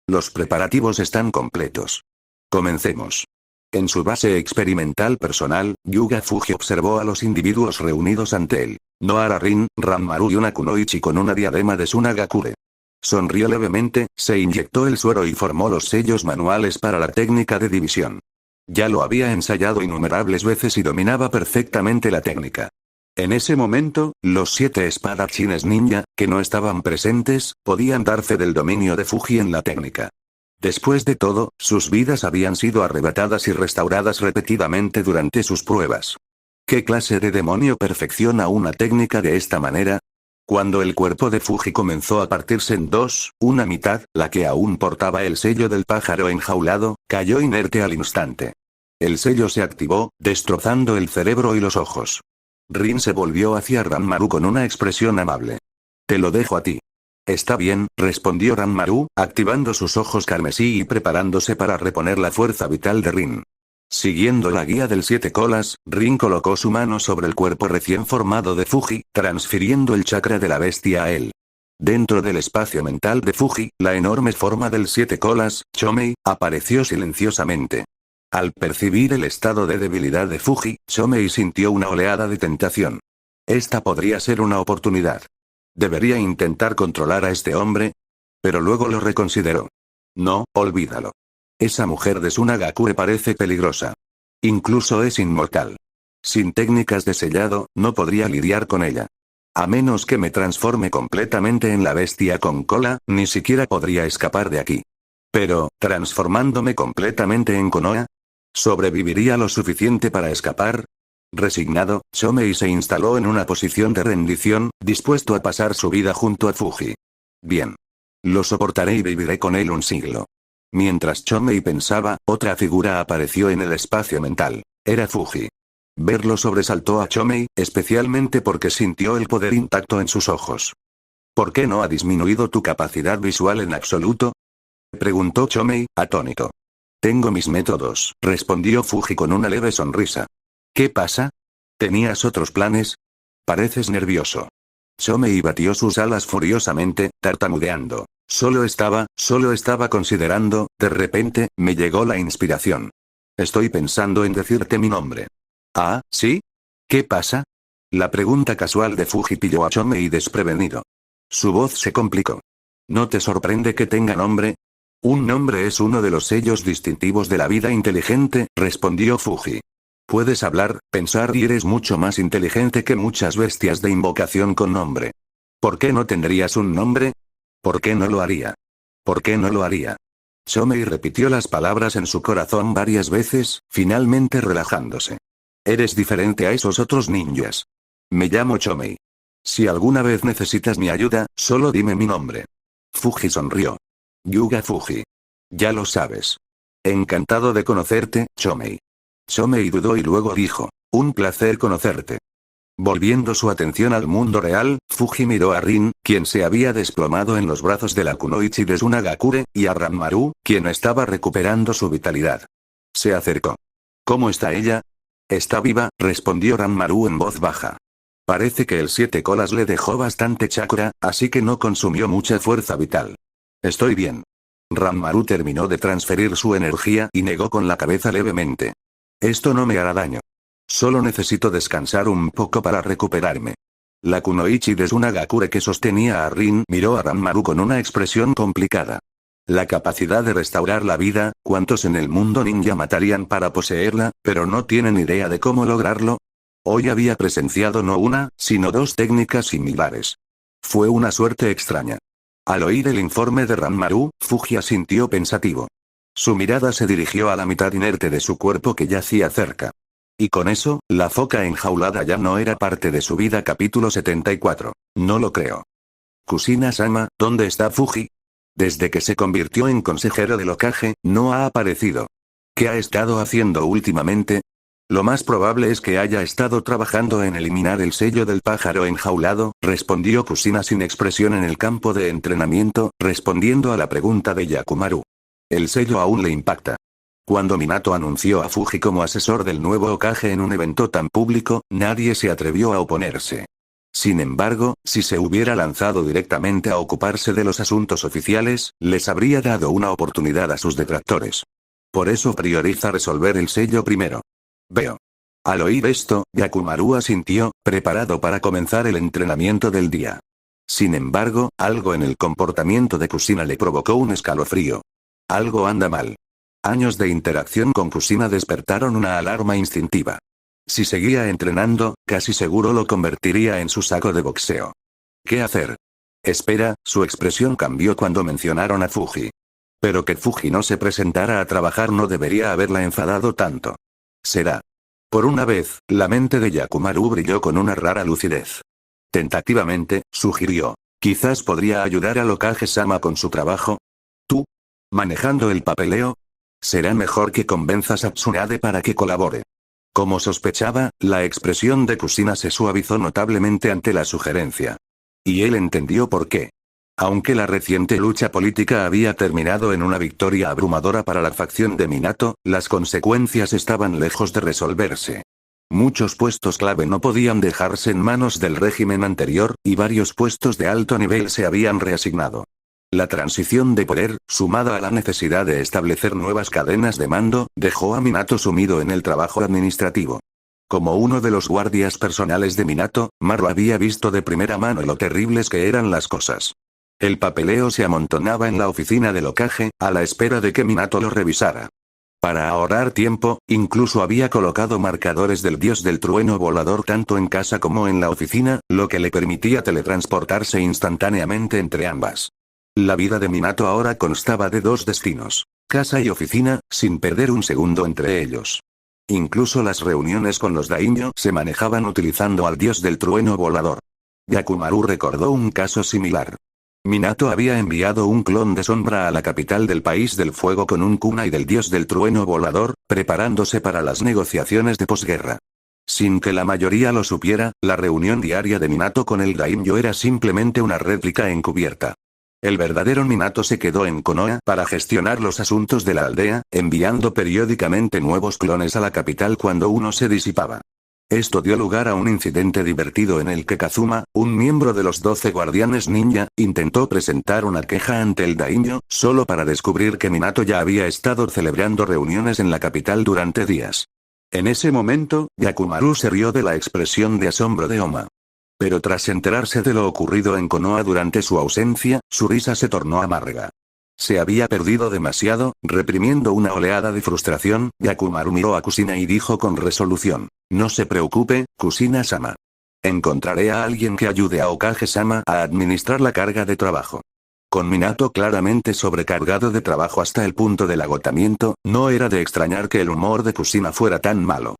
Los preparativos están completos. Comencemos. En su base experimental personal, Yuga Fuji observó a los individuos reunidos ante él. Nohara Rin, Ranmaru y una Kunoichi con una diadema de Tsunagakure. Sonrió levemente, se inyectó el suero y formó los sellos manuales para la técnica de división. Ya lo había ensayado innumerables veces y dominaba perfectamente la técnica. En ese momento, los 7 espadachines ninja, que no estaban presentes, podían dar fe del dominio de Fuji en la técnica. Después de todo, sus vidas habían sido arrebatadas y restauradas repetidamente durante sus pruebas. ¿Qué clase de demonio perfecciona una técnica de esta manera? Cuando el cuerpo de Fuji comenzó a partirse en dos, una mitad, la que aún portaba el sello del pájaro enjaulado, cayó inerte al instante. El sello se activó, destrozando el cerebro y los ojos. Rin se volvió hacia Ranmaru con una expresión amable. Te lo dejo a ti. Está bien, respondió Ranmaru, activando sus ojos carmesí y preparándose para reponer la fuerza vital de Rin. Siguiendo la guía del 7 colas, Rin colocó su mano sobre el cuerpo recién formado de Fuji, transfiriendo el chakra de la bestia a él. Dentro del espacio mental de Fuji, la enorme forma del 7 colas, Chomei, apareció silenciosamente. Al percibir el estado de debilidad de Fuji, Chomei sintió una oleada de tentación. Esta podría ser una oportunidad. ¿Debería intentar controlar a este hombre? Pero luego lo reconsideró. No, olvídalo. Esa mujer de Tsunagakure parece peligrosa. Incluso es inmortal. Sin técnicas de sellado, no podría lidiar con ella. A menos que me transforme completamente en la bestia con cola, ni siquiera podría escapar de aquí. Pero, ¿transformándome completamente en Konoha? ¿Sobreviviría lo suficiente para escapar? Resignado, Chomei se instaló en una posición de rendición, dispuesto a pasar su vida junto a Fuji. Bien. Lo soportaré y viviré con él un siglo. Mientras Chomei pensaba, otra figura apareció en el espacio mental. Era Fuji. Verlo sobresaltó a Chomei, especialmente porque sintió el poder intacto en sus ojos. ¿Por qué no ha disminuido tu capacidad visual en absoluto? Preguntó Chomei, atónito. Tengo mis métodos, respondió Fuji con una leve sonrisa. ¿Qué pasa? ¿Tenías otros planes? Pareces nervioso. Chomei batió sus alas furiosamente, tartamudeando. Solo estaba considerando, de repente, me llegó la inspiración. Estoy pensando en decirte mi nombre. ¿Ah, sí? ¿Qué pasa? La pregunta casual de Fuji pilló a Chomei desprevenido. Su voz se complicó. ¿No te sorprende que tenga nombre? Un nombre es uno de los sellos distintivos de la vida inteligente, respondió Fuji. Puedes hablar, pensar y eres mucho más inteligente que muchas bestias de invocación con nombre. ¿Por qué no tendrías un nombre? ¿Por qué no lo haría? ¿Por qué no lo haría? Chomei repitió las palabras en su corazón varias veces, finalmente relajándose. Eres diferente a esos otros ninjas. Me llamo Chomei. Si alguna vez necesitas mi ayuda, solo dime mi nombre. Fuji sonrió. Yuga Fuji. Ya lo sabes. Encantado de conocerte, Chomei. Chomei dudó y luego dijo, un placer conocerte. Volviendo su atención al mundo real, Fuji miró a Rin, quien se había desplomado en los brazos de la kunoichi de Tsunagakure, y a Ranmaru, quien estaba recuperando su vitalidad. Se acercó. ¿Cómo está ella? Está viva, respondió Ranmaru en voz baja. Parece que el siete colas le dejó bastante chakra, así que no consumió mucha fuerza vital. Estoy bien. Ranmaru terminó de transferir su energía y negó con la cabeza levemente. Esto no me hará daño. Solo necesito descansar un poco para recuperarme. La kunoichi de Tsunagakure que sostenía a Rin miró a Ranmaru con una expresión complicada. La capacidad de restaurar la vida, ¿cuántos en el mundo ninja matarían para poseerla, pero no tienen idea de cómo lograrlo? Hoy había presenciado no una, sino dos técnicas similares. Fue una suerte extraña. Al oír el informe de Ranmaru, Fuji asintió pensativo. Su mirada se dirigió a la mitad inerte de su cuerpo que yacía cerca. Y con eso, la foca enjaulada ya no era parte de su vida. Capítulo 74. No lo creo. Kusina-sama, ¿dónde está Fuji? Desde que se convirtió en consejero del Hokage, no ha aparecido. ¿Qué ha estado haciendo últimamente? Lo más probable es que haya estado trabajando en eliminar el sello del pájaro enjaulado, respondió Kusina sin expresión en el campo de entrenamiento, respondiendo a la pregunta de Yakumaru. El sello aún le impacta. Cuando Minato anunció a Fuji como asesor del nuevo Hokage en un evento tan público, nadie se atrevió a oponerse. Sin embargo, si se hubiera lanzado directamente a ocuparse de los asuntos oficiales, les habría dado una oportunidad a sus detractores. Por eso prioriza resolver el sello primero. Veo. Al oír esto, Yakumaru asintió, preparado para comenzar el entrenamiento del día. Sin embargo, algo en el comportamiento de Kusina le provocó un escalofrío. Algo anda mal. Años de interacción con Kusina despertaron una alarma instintiva. Si seguía entrenando, casi seguro lo convertiría en su saco de boxeo. ¿Qué hacer? Espera, su expresión cambió cuando mencionaron a Fuji. Pero que Fuji no se presentara a trabajar no debería haberla enfadado tanto. Será. Por una vez, la mente de Yakumaru brilló con una rara lucidez. Tentativamente, sugirió. Quizás podría ayudar al Hokage-sama con su trabajo. ¿Tú? ¿Manejando el papeleo? Será mejor que convenzas a Tsunade para que colabore. Como sospechaba, la expresión de Kusina se suavizó notablemente ante la sugerencia. Y él entendió por qué. Aunque la reciente lucha política había terminado en una victoria abrumadora para la facción de Minato, las consecuencias estaban lejos de resolverse. Muchos puestos clave no podían dejarse en manos del régimen anterior, y varios puestos de alto nivel se habían reasignado. La transición de poder, sumada a la necesidad de establecer nuevas cadenas de mando, dejó a Minato sumido en el trabajo administrativo. Como uno de los guardias personales de Minato, Maru había visto de primera mano lo terribles que eran las cosas. El papeleo se amontonaba en la oficina del Hokage, a la espera de que Minato lo revisara. Para ahorrar tiempo, incluso había colocado marcadores del dios del trueno volador tanto en casa como en la oficina, lo que le permitía teletransportarse instantáneamente entre ambas. La vida de Minato ahora constaba de dos destinos, casa y oficina, sin perder un segundo entre ellos. Incluso las reuniones con los daimyo se manejaban utilizando al dios del trueno volador. Yakumaru recordó un caso similar. Minato había enviado un clon de sombra a la capital del país del fuego con un kunai del dios del trueno volador, preparándose para las negociaciones de posguerra. Sin que la mayoría lo supiera, la reunión diaria de Minato con el daimyo era simplemente una réplica encubierta. El verdadero Minato se quedó en Konoha para gestionar los asuntos de la aldea, enviando periódicamente nuevos clones a la capital cuando uno se disipaba. Esto dio lugar a un incidente divertido en el que Kazuma, un miembro de los 12 guardianes ninja, intentó presentar una queja ante el daimyo, solo para descubrir que Minato ya había estado celebrando reuniones en la capital durante días. En ese momento, Yakumaru se rió de la expresión de asombro de Oma. Pero tras enterarse de lo ocurrido en Konoha durante su ausencia, su risa se tornó amarga. Se había perdido demasiado, reprimiendo una oleada de frustración. Yakumaru miró a Kusina y dijo con resolución: no se preocupe, Kusina-sama. Encontraré a alguien que ayude a Okage-sama a administrar la carga de trabajo. Con Minato claramente sobrecargado de trabajo hasta el punto del agotamiento, no era de extrañar que el humor de Kusina fuera tan malo.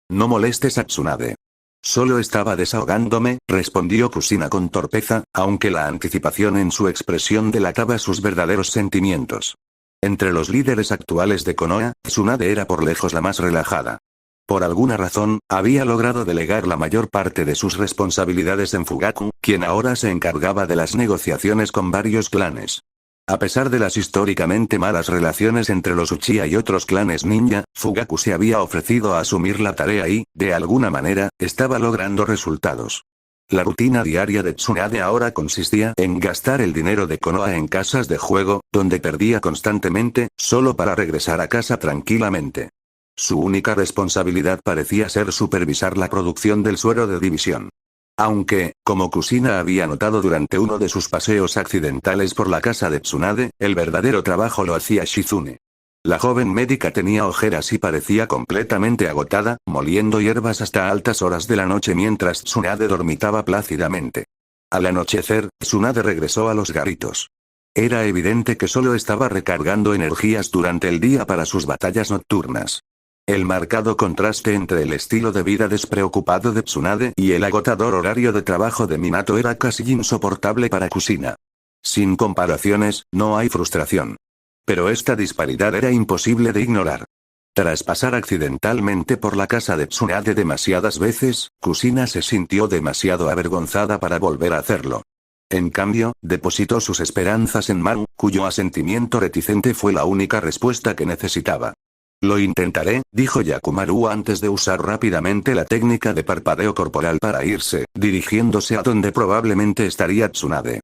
No molestes a Tsunade. Solo estaba desahogándome, respondió Kusina con torpeza, aunque la anticipación en su expresión delataba sus verdaderos sentimientos. Entre los líderes actuales de Konoha, Tsunade era por lejos la más relajada. Por alguna razón, había logrado delegar la mayor parte de sus responsabilidades en Fugaku, quien ahora se encargaba de las negociaciones con varios clanes. A pesar de las históricamente malas relaciones entre los Uchiha y otros clanes ninja, Fugaku se había ofrecido a asumir la tarea y, de alguna manera, estaba logrando resultados. La rutina diaria de Tsunade ahora consistía en gastar el dinero de Konoha en casas de juego, donde perdía constantemente, solo para regresar a casa tranquilamente. Su única responsabilidad parecía ser supervisar la producción del suero de división. Aunque, como Kusina había notado durante uno de sus paseos accidentales por la casa de Tsunade, el verdadero trabajo lo hacía Shizune. La joven médica tenía ojeras y parecía completamente agotada, moliendo hierbas hasta altas horas de la noche mientras Tsunade dormitaba plácidamente. Al anochecer, Tsunade regresó a los garitos. Era evidente que solo estaba recargando energías durante el día para sus batallas nocturnas. El marcado contraste entre el estilo de vida despreocupado de Tsunade y el agotador horario de trabajo de Minato era casi insoportable para Kusina. Sin comparaciones, no hay frustración. Pero esta disparidad era imposible de ignorar. Tras pasar accidentalmente por la casa de Tsunade demasiadas veces, Kusina se sintió demasiado avergonzada para volver a hacerlo. En cambio, depositó sus esperanzas en Maru, cuyo asentimiento reticente fue la única respuesta que necesitaba. Lo intentaré, dijo Yakumaru antes de usar rápidamente la técnica de parpadeo corporal para irse, dirigiéndose a donde probablemente estaría Tsunade.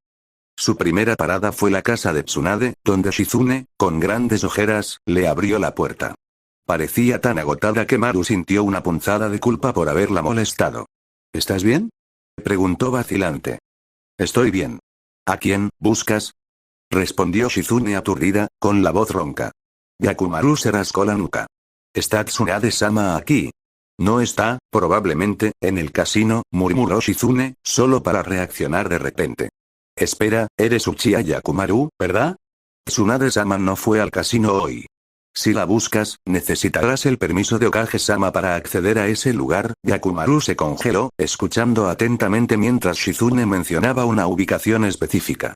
Su primera parada fue la casa de Tsunade, donde Shizune, con grandes ojeras, le abrió la puerta. Parecía tan agotada que Maru sintió una punzada de culpa por haberla molestado. ¿Estás bien?, preguntó vacilante. Estoy bien. ¿A quién buscas?, respondió Shizune aturdida, con la voz ronca. Yakumaru se rascó la nuca. ¿Está Tsunade-sama aquí? No está, probablemente, en el casino, murmuró Shizune, solo para reaccionar de repente. Espera, eres Uchiha Yakumaru, ¿verdad? Tsunade-sama no fue al casino hoy. Si la buscas, necesitarás el permiso de Okage-sama para acceder a ese lugar. Yakumaru se congeló, escuchando atentamente mientras Shizune mencionaba una ubicación específica.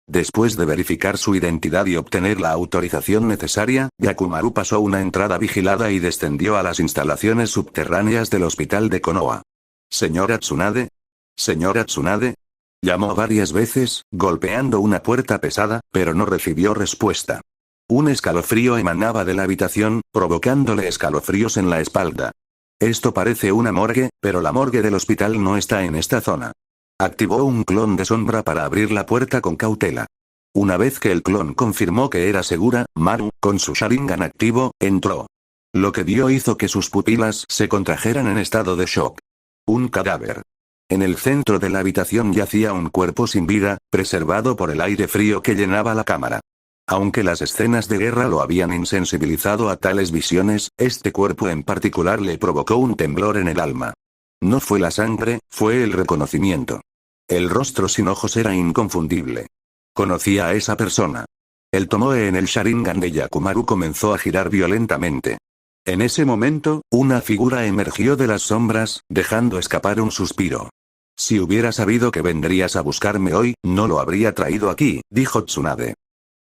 Después de verificar su identidad y obtener la autorización necesaria, Yakumaru pasó una entrada vigilada y descendió a las instalaciones subterráneas del hospital de Konoha. ¿Señora Tsunade? ¿Señora Tsunade? Llamó varias veces, golpeando una puerta pesada, pero no recibió respuesta. Un escalofrío emanaba de la habitación, provocándole escalofríos en la espalda. Esto parece una morgue, pero la morgue del hospital no está en esta zona. Activó un clon de sombra para abrir la puerta con cautela. Una vez que el clon confirmó que era segura, Maru, con su Sharingan activo, entró. Lo que vio hizo que sus pupilas se contrajeran en estado de shock. Un cadáver. En el centro de la habitación yacía un cuerpo sin vida, preservado por el aire frío que llenaba la cámara. Aunque las escenas de guerra lo habían insensibilizado a tales visiones, este cuerpo en particular le provocó un temblor en el alma. No fue la sangre, fue el reconocimiento. El rostro sin ojos era inconfundible. Conocía a esa persona. El tomoe en el Sharingan de Yakumaru comenzó a girar violentamente. En ese momento, una figura emergió de las sombras, dejando escapar un suspiro. Si hubiera sabido que vendrías a buscarme hoy, no lo habría traído aquí, dijo Tsunade.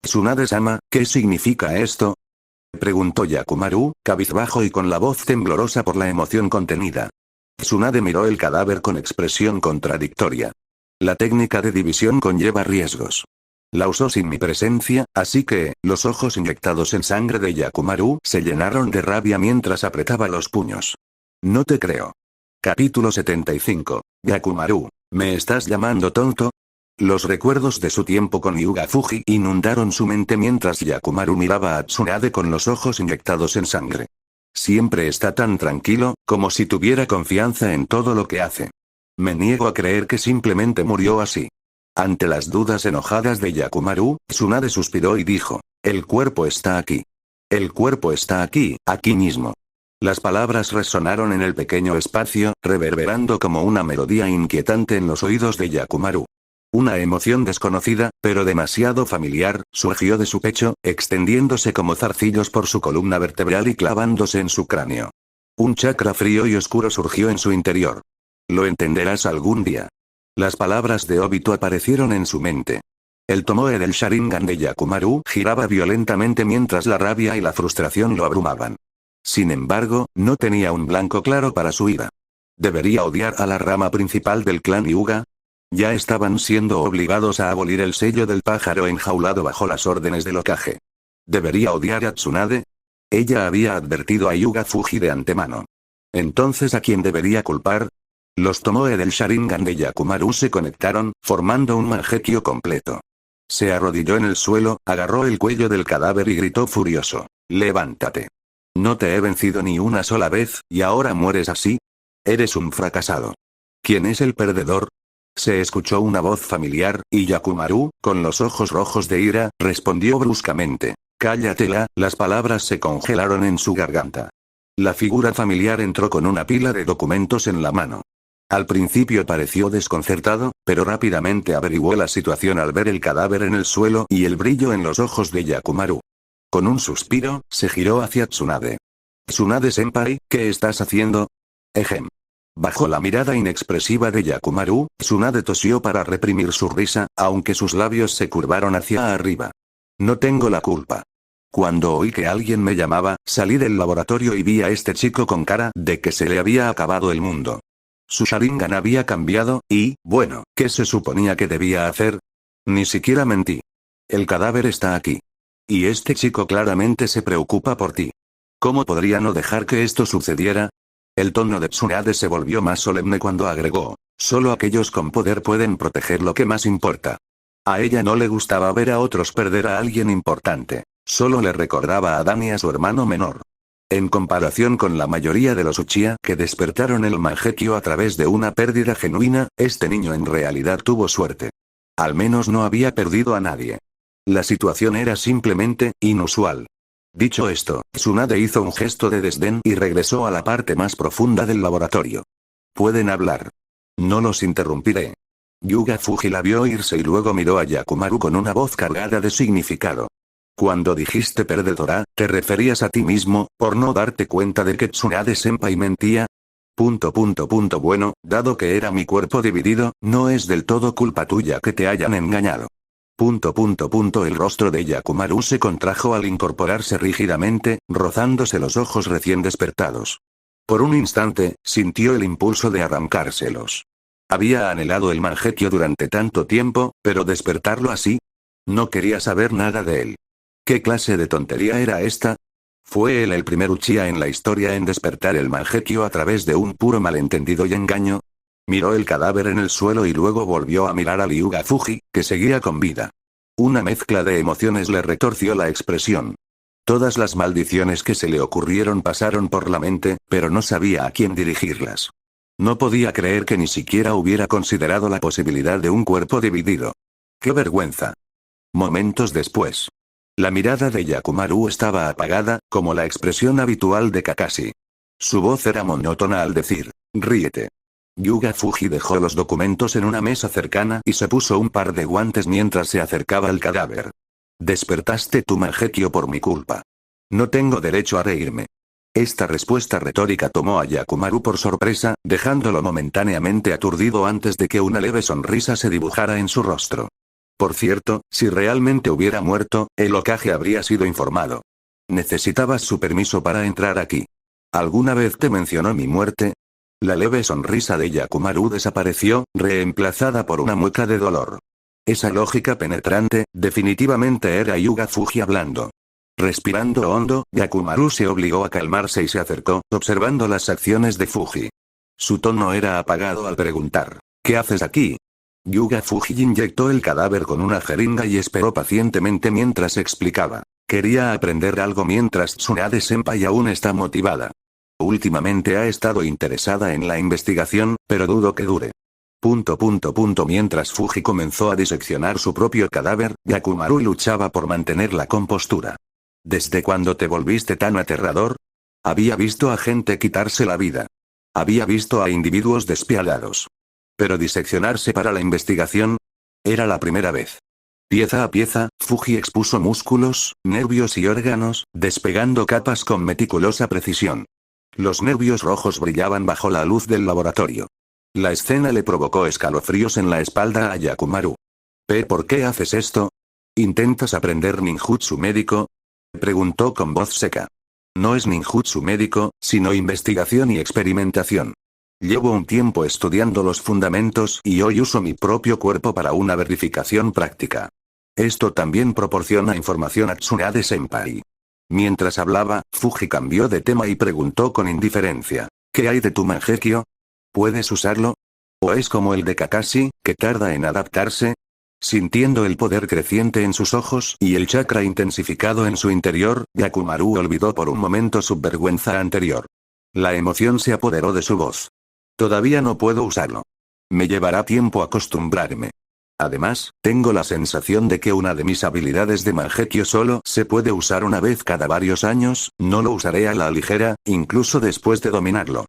Tsunade-sama, ¿qué significa esto?, preguntó Yakumaru, cabizbajo y con la voz temblorosa por la emoción contenida. Tsunade miró el cadáver con expresión contradictoria. La técnica de división conlleva riesgos. La usó sin mi presencia, así que, los ojos inyectados en sangre de Yakumaru se llenaron de rabia mientras apretaba los puños. No te creo. Capítulo 75. Yakumaru, ¿me estás llamando tonto? Los recuerdos de su tiempo con Hyuga Fuji inundaron su mente mientras Yakumaru miraba a Tsunade con los ojos inyectados en sangre. Siempre está tan tranquilo, como si tuviera confianza en todo lo que hace. Me niego a creer que simplemente murió así. Ante las dudas enojadas de Yakumaru, Tsunade suspiró y dijo, el cuerpo está aquí. El cuerpo está aquí, aquí mismo. Las palabras resonaron en el pequeño espacio, reverberando como una melodía inquietante en los oídos de Yakumaru. Una emoción desconocida, pero demasiado familiar, surgió de su pecho, extendiéndose como zarcillos por su columna vertebral y clavándose en su cráneo. Un chakra frío y oscuro surgió en su interior. Lo entenderás algún día. Las palabras de Obito aparecieron en su mente. El tomoe del Sharingan de Yakumaru giraba violentamente mientras la rabia y la frustración lo abrumaban. Sin embargo, no tenía un blanco claro para su ira. ¿Debería odiar a la rama principal del clan Hyuga? Ya estaban siendo obligados a abolir el sello del pájaro enjaulado bajo las órdenes del Hokage. ¿Debería odiar a Tsunade? Ella había advertido a Hyuga Fuji de antemano. Entonces, ¿a quién debería culpar? Los tomoe del Sharingan de Yakumaru se conectaron, formando un Mangekyo completo. Se arrodilló en el suelo, agarró el cuello del cadáver y gritó furioso. «Levántate. No te he vencido ni una sola vez, y ahora mueres así. Eres un fracasado». ¿Quién es el perdedor? Se escuchó una voz familiar, y Yakumaru, con los ojos rojos de ira, respondió bruscamente. «Cállatela». Las palabras se congelaron en su garganta. La figura familiar entró con una pila de documentos en la mano. Al principio pareció desconcertado, pero rápidamente averiguó la situación al ver el cadáver en el suelo y el brillo en los ojos de Yakumaru. Con un suspiro, se giró hacia Tsunade. «Tsunade-senpai, ¿qué estás haciendo?» «Ejem». Bajo la mirada inexpresiva de Yakumaru, Tsunade tosió para reprimir su risa, aunque sus labios se curvaron hacia arriba. «No tengo la culpa. Cuando oí que alguien me llamaba, salí del laboratorio y vi a este chico con cara de que se le había acabado el mundo. Su Sharingan había cambiado, y, bueno, ¿qué se suponía que debía hacer? Ni siquiera mentí. El cadáver está aquí. Y este chico claramente se preocupa por ti. ¿Cómo podría no dejar que esto sucediera?» El tono de Tsunade se volvió más solemne cuando agregó, «Solo aquellos con poder pueden proteger lo que más importa». A ella no le gustaba ver a otros perder a alguien importante. Solo le recordaba a Dan y a su hermano menor. En comparación con la mayoría de los Uchiha que despertaron el Mangekyo a través de una pérdida genuina, este niño en realidad tuvo suerte. Al menos no había perdido a nadie. La situación era simplemente inusual. Dicho esto, Tsunade hizo un gesto de desdén y regresó a la parte más profunda del laboratorio. «Pueden hablar. No los interrumpiré». Hyuga Fuji la vio irse y luego miró a Yakumaru con una voz cargada de significado. «Cuando dijiste perdedora, ¿te referías a ti mismo, por no darte cuenta de que Tsunade-senpai mentía?» Bueno, dado que era mi cuerpo dividido, no es del todo culpa tuya que te hayan engañado. El rostro de Yakumaru se contrajo al incorporarse rígidamente, rozándose los ojos recién despertados. Por un instante, sintió el impulso de arrancárselos. Había anhelado el Mangekyo durante tanto tiempo, pero despertarlo así. No quería saber nada de él. ¿Qué clase de tontería era esta? ¿Fue él el primer Uchiha en la historia en despertar el Mangekyo a través de un puro malentendido y engaño? Miró el cadáver en el suelo y luego volvió a mirar a Hyuga Fuji, que seguía con vida. Una mezcla de emociones le retorció la expresión. Todas las maldiciones que se le ocurrieron pasaron por la mente, pero no sabía a quién dirigirlas. No podía creer que ni siquiera hubiera considerado la posibilidad de un cuerpo dividido. ¡Qué vergüenza! Momentos después. La mirada de Yakumaru estaba apagada, como la expresión habitual de Kakashi. Su voz era monótona al decir, «Ríete». Hyuga Fuji dejó los documentos en una mesa cercana y se puso un par de guantes mientras se acercaba al cadáver. «Despertaste tu Mangekyo por mi culpa. No tengo derecho a reírme». Esta respuesta retórica tomó a Yakumaru por sorpresa, dejándolo momentáneamente aturdido antes de que una leve sonrisa se dibujara en su rostro. Por cierto, si realmente hubiera muerto, el Hokage habría sido informado. «Necesitabas su permiso para entrar aquí. ¿Alguna vez te mencionó mi muerte?» La leve sonrisa de Yakumaru desapareció, reemplazada por una mueca de dolor. Esa lógica penetrante, definitivamente era Hyuga Fuji hablando. Respirando hondo, Yakumaru se obligó a calmarse y se acercó, observando las acciones de Fuji. Su tono era apagado al preguntar, «¿Qué haces aquí?» Hyuga Fuji inyectó el cadáver con una jeringa y esperó pacientemente mientras explicaba. Quería aprender algo mientras Tsunade-senpai aún está motivada. Últimamente ha estado interesada en la investigación, pero dudo que dure. Mientras Fuji comenzó a diseccionar su propio cadáver, Yakumaru luchaba por mantener la compostura. ¿Desde cuándo te volviste tan aterrador? Había visto a gente quitarse la vida. Había visto a individuos despiadados. Pero diseccionarse para la investigación era la primera vez. Pieza a pieza, Fuji expuso músculos, nervios y órganos, despegando capas con meticulosa precisión. Los nervios rojos brillaban bajo la luz del laboratorio. La escena le provocó escalofríos en la espalda a Yakumaru. ¿Por qué haces esto? ¿Intentas aprender ninjutsu médico? Preguntó con voz seca. No es ninjutsu médico, sino investigación y experimentación. Llevo un tiempo estudiando los fundamentos y hoy uso mi propio cuerpo para una verificación práctica. Esto también proporciona información a Tsunade-senpai. Mientras hablaba, Fuji cambió de tema y preguntó con indiferencia. ¿Qué hay de tu Mangekyo? ¿Puedes usarlo? ¿O es como el de Kakashi, que tarda en adaptarse? Sintiendo el poder creciente en sus ojos y el chakra intensificado en su interior, Yakumaru olvidó por un momento su vergüenza anterior. La emoción se apoderó de su voz. Todavía no puedo usarlo. Me llevará tiempo acostumbrarme. Además, tengo la sensación de que una de mis habilidades de Mangekyo solo se puede usar una vez cada varios años, no lo usaré a la ligera, incluso después de dominarlo.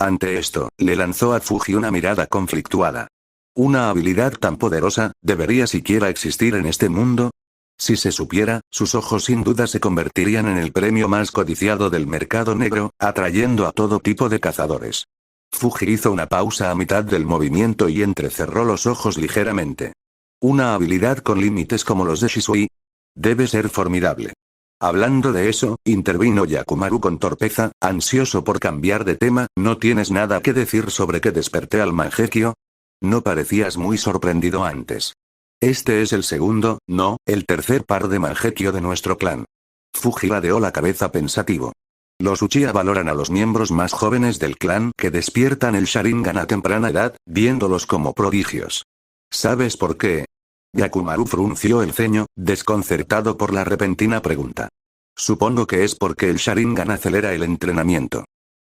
Ante esto, le lanzó a Fuji una mirada conflictuada. ¿Una habilidad tan poderosa, debería siquiera existir en este mundo? Si se supiera, sus ojos sin duda se convertirían en el premio más codiciado del mercado negro, atrayendo a todo tipo de cazadores. Fuji hizo una pausa a mitad del movimiento y entrecerró los ojos ligeramente. Una habilidad con límites como los de Shisui. Debe ser formidable. Hablando de eso, intervino Yakumaru con torpeza, ansioso por cambiar de tema. ¿No tienes nada que decir sobre que desperté al Mangekyo? No parecías muy sorprendido antes. Este es el segundo, no, el tercer par de Mangekyo de nuestro clan. Fuji ladeó la cabeza pensativo. Los Uchiha valoran a los miembros más jóvenes del clan que despiertan el Sharingan a temprana edad, viéndolos como prodigios. ¿Sabes por qué? Yakumaru frunció el ceño, desconcertado por la repentina pregunta. Supongo que es porque el Sharingan acelera el entrenamiento.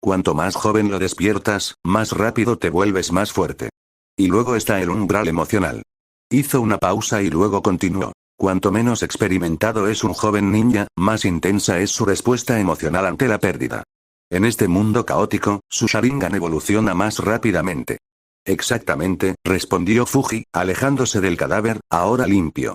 Cuanto más joven lo despiertas, más rápido te vuelves más fuerte. Y luego está el umbral emocional. Hizo una pausa y luego continuó. Cuanto menos experimentado es un joven ninja, más intensa es su respuesta emocional ante la pérdida. En este mundo caótico, su Sharingan evoluciona más rápidamente. Exactamente, respondió Fuji, alejándose del cadáver, ahora limpio.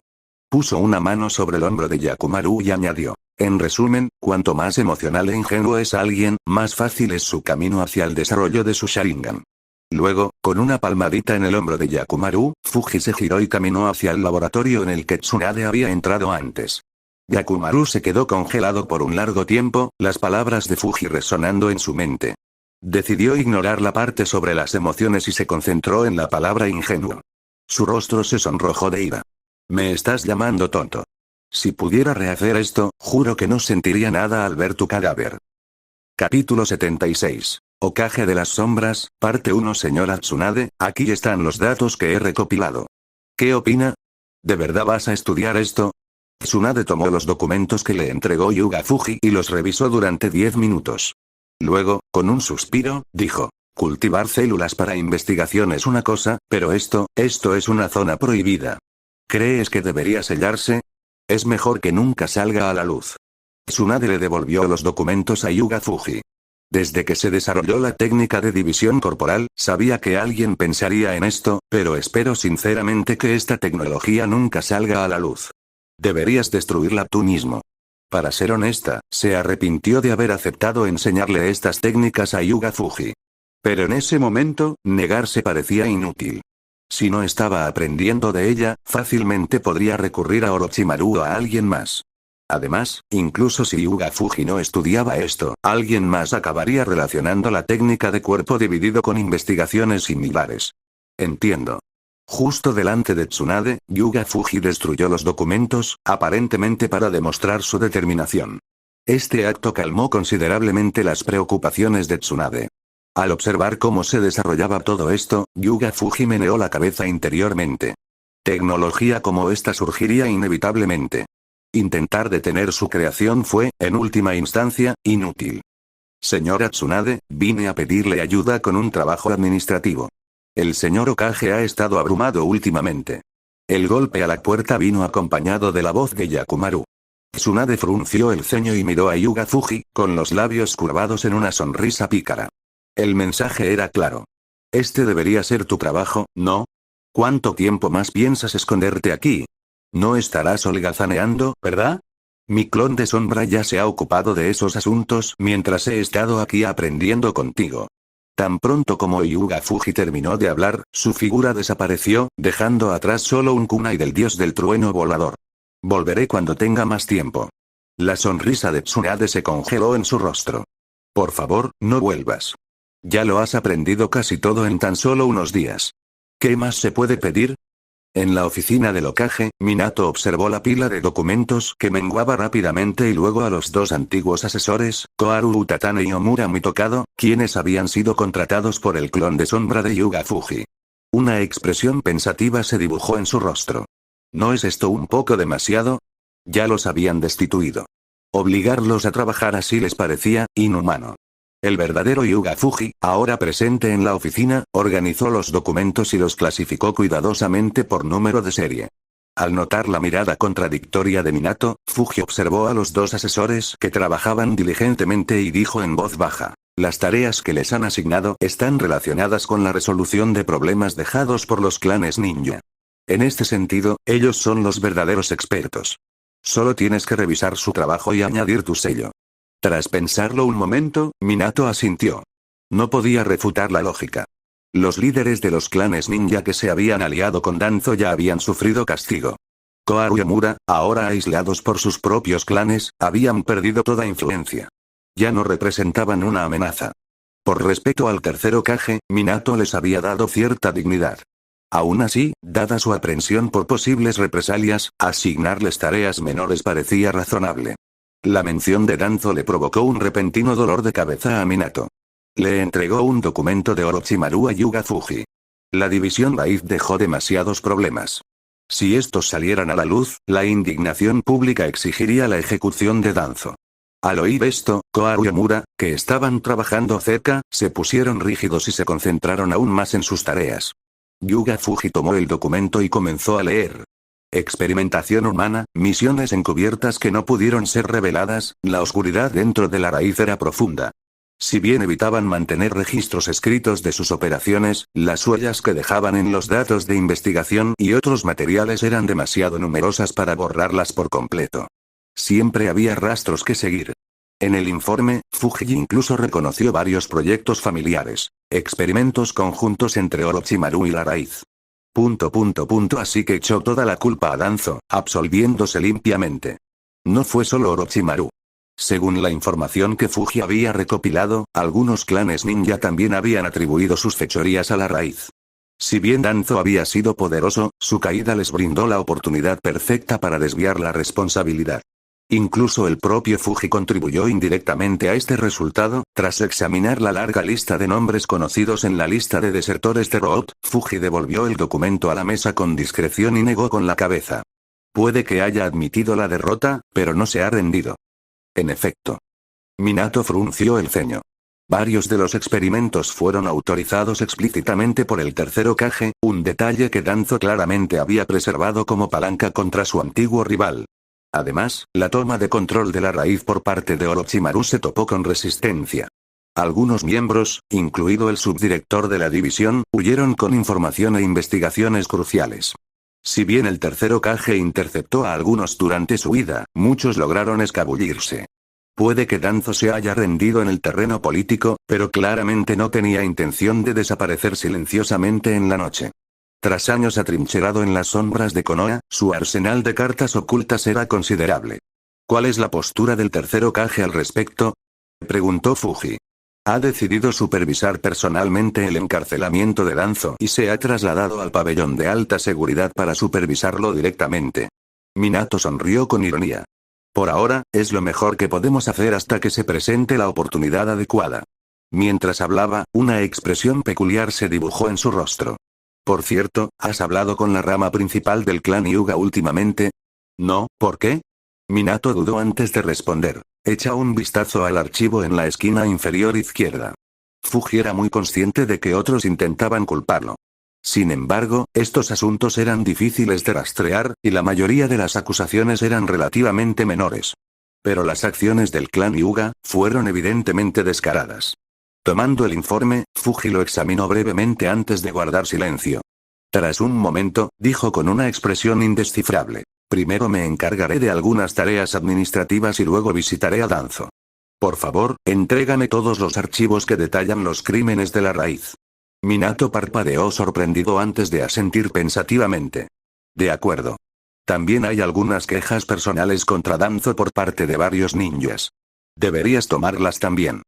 Puso una mano sobre el hombro de Yakumaru y añadió. En resumen, cuanto más emocional e ingenuo es alguien, más fácil es su camino hacia el desarrollo de su Sharingan. Luego, con una palmadita en el hombro de Yakumaru, Fuji se giró y caminó hacia el laboratorio en el que Tsunade había entrado antes. Yakumaru se quedó congelado por un largo tiempo, las palabras de Fuji resonando en su mente. Decidió ignorar la parte sobre las emociones y se concentró en la palabra ingenuo. Su rostro se sonrojó de ira. Me estás llamando tonto. Si pudiera rehacer esto, juro que no sentiría nada al ver tu cadáver. Capítulo 76. Hokage de las sombras, parte 1. Señora Tsunade, aquí están los datos que he recopilado. ¿Qué opina? ¿De verdad vas a estudiar esto? Tsunade tomó los documentos que le entregó Yuga Fuji y los revisó durante 10 minutos. Luego, con un suspiro, dijo. Cultivar células para investigación es una cosa, pero esto es una zona prohibida. ¿Crees que debería sellarse? Es mejor que nunca salga a la luz. Tsunade le devolvió los documentos a Yuga Fuji. Desde que se desarrolló la técnica de división corporal, sabía que alguien pensaría en esto, pero espero sinceramente que esta tecnología nunca salga a la luz. Deberías destruirla tú mismo. Para ser honesta, se arrepintió de haber aceptado enseñarle estas técnicas a Yuga Fuji. Pero en ese momento, negarse parecía inútil. Si no estaba aprendiendo de ella, fácilmente podría recurrir a Orochimaru o a alguien más. Además, incluso si Yuga Fuji no estudiaba esto, alguien más acabaría relacionando la técnica de cuerpo dividido con investigaciones similares. Entiendo. Justo delante de Tsunade, Yuga Fuji destruyó los documentos, aparentemente para demostrar su determinación. Este acto calmó considerablemente las preocupaciones de Tsunade. Al observar cómo se desarrollaba todo esto, Yuga Fuji meneó la cabeza interiormente. Tecnología como esta surgiría inevitablemente. Intentar detener su creación fue, en última instancia, inútil. Señora Tsunade, vine a pedirle ayuda con un trabajo administrativo. El señor Okage ha estado abrumado últimamente. El golpe a la puerta vino acompañado de la voz de Yakumaru. Tsunade frunció el ceño y miró a Hyuga Fuji, con los labios curvados en una sonrisa pícara. El mensaje era claro. Este debería ser tu trabajo, ¿no? ¿Cuánto tiempo más piensas esconderte aquí? No estarás holgazaneando, ¿verdad? Mi clon de sombra ya se ha ocupado de esos asuntos mientras he estado aquí aprendiendo contigo. Tan pronto como Hyuga Fuji terminó de hablar, su figura desapareció, dejando atrás solo un kunai del dios del trueno volador. Volveré cuando tenga más tiempo. La sonrisa de Tsunade se congeló en su rostro. Por favor, no vuelvas. Ya lo has aprendido casi todo en tan solo unos días. ¿Qué más se puede pedir? En la oficina del Okage, Minato observó la pila de documentos que menguaba rápidamente y luego a los dos antiguos asesores, Koharu Utatane y Omura Mitokado, quienes habían sido contratados por el clon de sombra de Hyuga Fuji. Una expresión pensativa se dibujó en su rostro. ¿No es esto un poco demasiado? Ya los habían destituido. Obligarlos a trabajar así les parecía inhumano. El verdadero Hyuga Fuji, ahora presente en la oficina, organizó los documentos y los clasificó cuidadosamente por número de serie. Al notar la mirada contradictoria de Minato, Fuji observó a los dos asesores que trabajaban diligentemente y dijo en voz baja: las tareas que les han asignado están relacionadas con la resolución de problemas dejados por los clanes ninja. En este sentido, ellos son los verdaderos expertos. Solo tienes que revisar su trabajo y añadir tu sello. Tras pensarlo un momento, Minato asintió. No podía refutar la lógica. Los líderes de los clanes ninja que se habían aliado con Danzo ya habían sufrido castigo. Koharu y Omura, ahora aislados por sus propios clanes, habían perdido toda influencia. Ya no representaban una amenaza. Por respeto al tercer Hokage, Minato les había dado cierta dignidad. Aún así, dada su aprensión por posibles represalias, asignarles tareas menores parecía razonable. La mención de Danzo le provocó un repentino dolor de cabeza a Minato. Le entregó un documento de Orochimaru a Hyuga Fuji. La división raíz dejó demasiados problemas. Si estos salieran a la luz, la indignación pública exigiría la ejecución de Danzo. Al oír esto, Koharu y Omura, que estaban trabajando cerca, se pusieron rígidos y se concentraron aún más en sus tareas. Hyuga Fuji tomó el documento y comenzó a leer. Experimentación humana, misiones encubiertas que no pudieron ser reveladas, la oscuridad dentro de la raíz era profunda. Si bien evitaban mantener registros escritos de sus operaciones, las huellas que dejaban en los datos de investigación y otros materiales eran demasiado numerosas para borrarlas por completo. Siempre había rastros que seguir. En el informe, Fuji incluso reconoció varios proyectos familiares, experimentos conjuntos entre Orochimaru y la raíz. Así que echó toda la culpa a Danzo, absolviéndose limpiamente. No fue solo Orochimaru. Según la información que Fuji había recopilado, algunos clanes ninja también habían atribuido sus fechorías a la raíz. Si bien Danzo había sido poderoso, su caída les brindó la oportunidad perfecta para desviar la responsabilidad. Incluso el propio Fuji contribuyó indirectamente a este resultado. Tras examinar la larga lista de nombres conocidos en la lista de desertores de Root, Fuji devolvió el documento a la mesa con discreción y negó con la cabeza. Puede que haya admitido la derrota, pero no se ha rendido. En efecto. Minato frunció el ceño. Varios de los experimentos fueron autorizados explícitamente por el tercer Hokage, un detalle que Danzo claramente había preservado como palanca contra su antiguo rival. Además, la toma de control de la raíz por parte de Orochimaru se topó con resistencia. Algunos miembros, incluido el subdirector de la división, huyeron con información e investigaciones cruciales. Si bien el tercer Hokage interceptó a algunos durante su huida, muchos lograron escabullirse. Puede que Danzo se haya rendido en el terreno político, pero claramente no tenía intención de desaparecer silenciosamente en la noche. Tras años atrincherado en las sombras de Konoha, su arsenal de cartas ocultas era considerable. ¿Cuál es la postura del tercer Hokage al respecto?, preguntó Fuji. Ha decidido supervisar personalmente el encarcelamiento de Danzo y se ha trasladado al pabellón de alta seguridad para supervisarlo directamente. Minato sonrió con ironía. Por ahora, es lo mejor que podemos hacer hasta que se presente la oportunidad adecuada. Mientras hablaba, una expresión peculiar se dibujó en su rostro. Por cierto, ¿has hablado con la rama principal del clan Hyuga últimamente? No, ¿por qué? Minato dudó antes de responder. Echa un vistazo al archivo en la esquina inferior izquierda. Fuji era muy consciente de que otros intentaban culparlo. Sin embargo, estos asuntos eran difíciles de rastrear, y la mayoría de las acusaciones eran relativamente menores. Pero las acciones del clan Hyuga fueron evidentemente descaradas. Tomando el informe, Fuji lo examinó brevemente antes de guardar silencio. Tras un momento, dijo con una expresión indescifrable: primero me encargaré de algunas tareas administrativas y luego visitaré a Danzo. Por favor, entrégame todos los archivos que detallan los crímenes de la raíz. Minato parpadeó sorprendido antes de asentir pensativamente. De acuerdo. También hay algunas quejas personales contra Danzo por parte de varios ninjas. Deberías tomarlas también.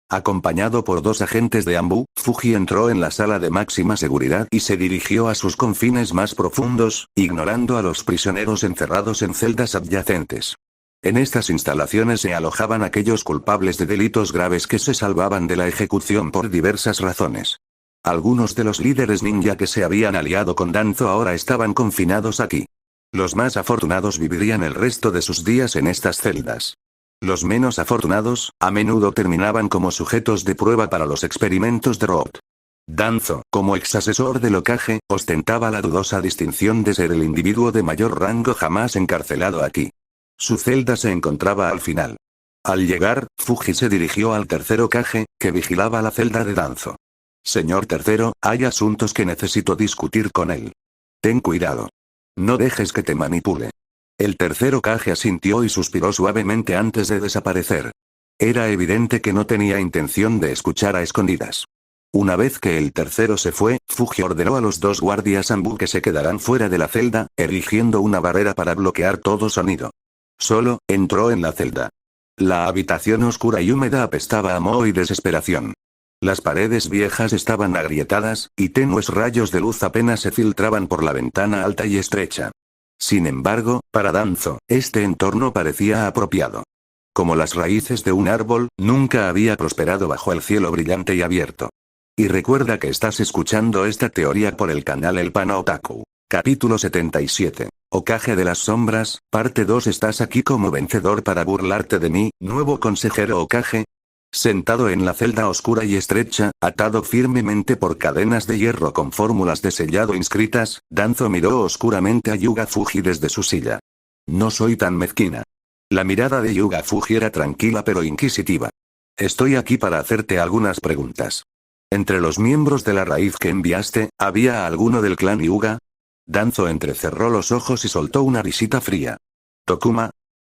Acompañado por 2 agentes de Anbu, Fuji entró en la sala de máxima seguridad y se dirigió a sus confines más profundos, ignorando a los prisioneros encerrados en celdas adyacentes. En estas instalaciones se alojaban aquellos culpables de delitos graves que se salvaban de la ejecución por diversas razones. Algunos de los líderes ninja que se habían aliado con Danzo ahora estaban confinados aquí. Los más afortunados vivirían el resto de sus días en estas celdas. Los menos afortunados, a menudo terminaban como sujetos de prueba para los experimentos de Roth. Danzo, como exasesor del Hokage, ostentaba la dudosa distinción de ser el individuo de mayor rango jamás encarcelado aquí. Su celda se encontraba al final. Al llegar, Fuji se dirigió al tercer Hokage, que vigilaba la celda de Danzo. Señor tercero, hay asuntos que necesito discutir con él. Ten cuidado. No dejes que te manipule. El tercer Hokage asintió y suspiró suavemente antes de desaparecer. Era evidente que no tenía intención de escuchar a escondidas. Una vez que el tercero se fue, Fuji ordenó a los 2 guardias Anbu que se quedaran fuera de la celda, erigiendo una barrera para bloquear todo sonido. Solo, entró en la celda. La habitación oscura y húmeda apestaba a moho y desesperación. Las paredes viejas estaban agrietadas, y tenues rayos de luz apenas se filtraban por la ventana alta y estrecha. Sin embargo, para Danzo, este entorno parecía apropiado. Como las raíces de un árbol, nunca había prosperado bajo el cielo brillante y abierto. Y recuerda que estás escuchando esta teoría por el canal El Pana Otaku. Capítulo 77. Hokage de las sombras, parte 2. ¿Estás aquí como vencedor para burlarte de mí, nuevo consejero Hokage? Sentado en la celda oscura y estrecha, atado firmemente por cadenas de hierro con fórmulas de sellado inscritas, Danzo miró oscuramente a Yuga Fuji desde su silla. No soy tan mezquina. La mirada de Yuga Fuji era tranquila pero inquisitiva. Estoy aquí para hacerte algunas preguntas. Entre los miembros de la raíz que enviaste, ¿había alguno del clan Hyuga? Danzo entrecerró los ojos y soltó una risita fría. Tokuma.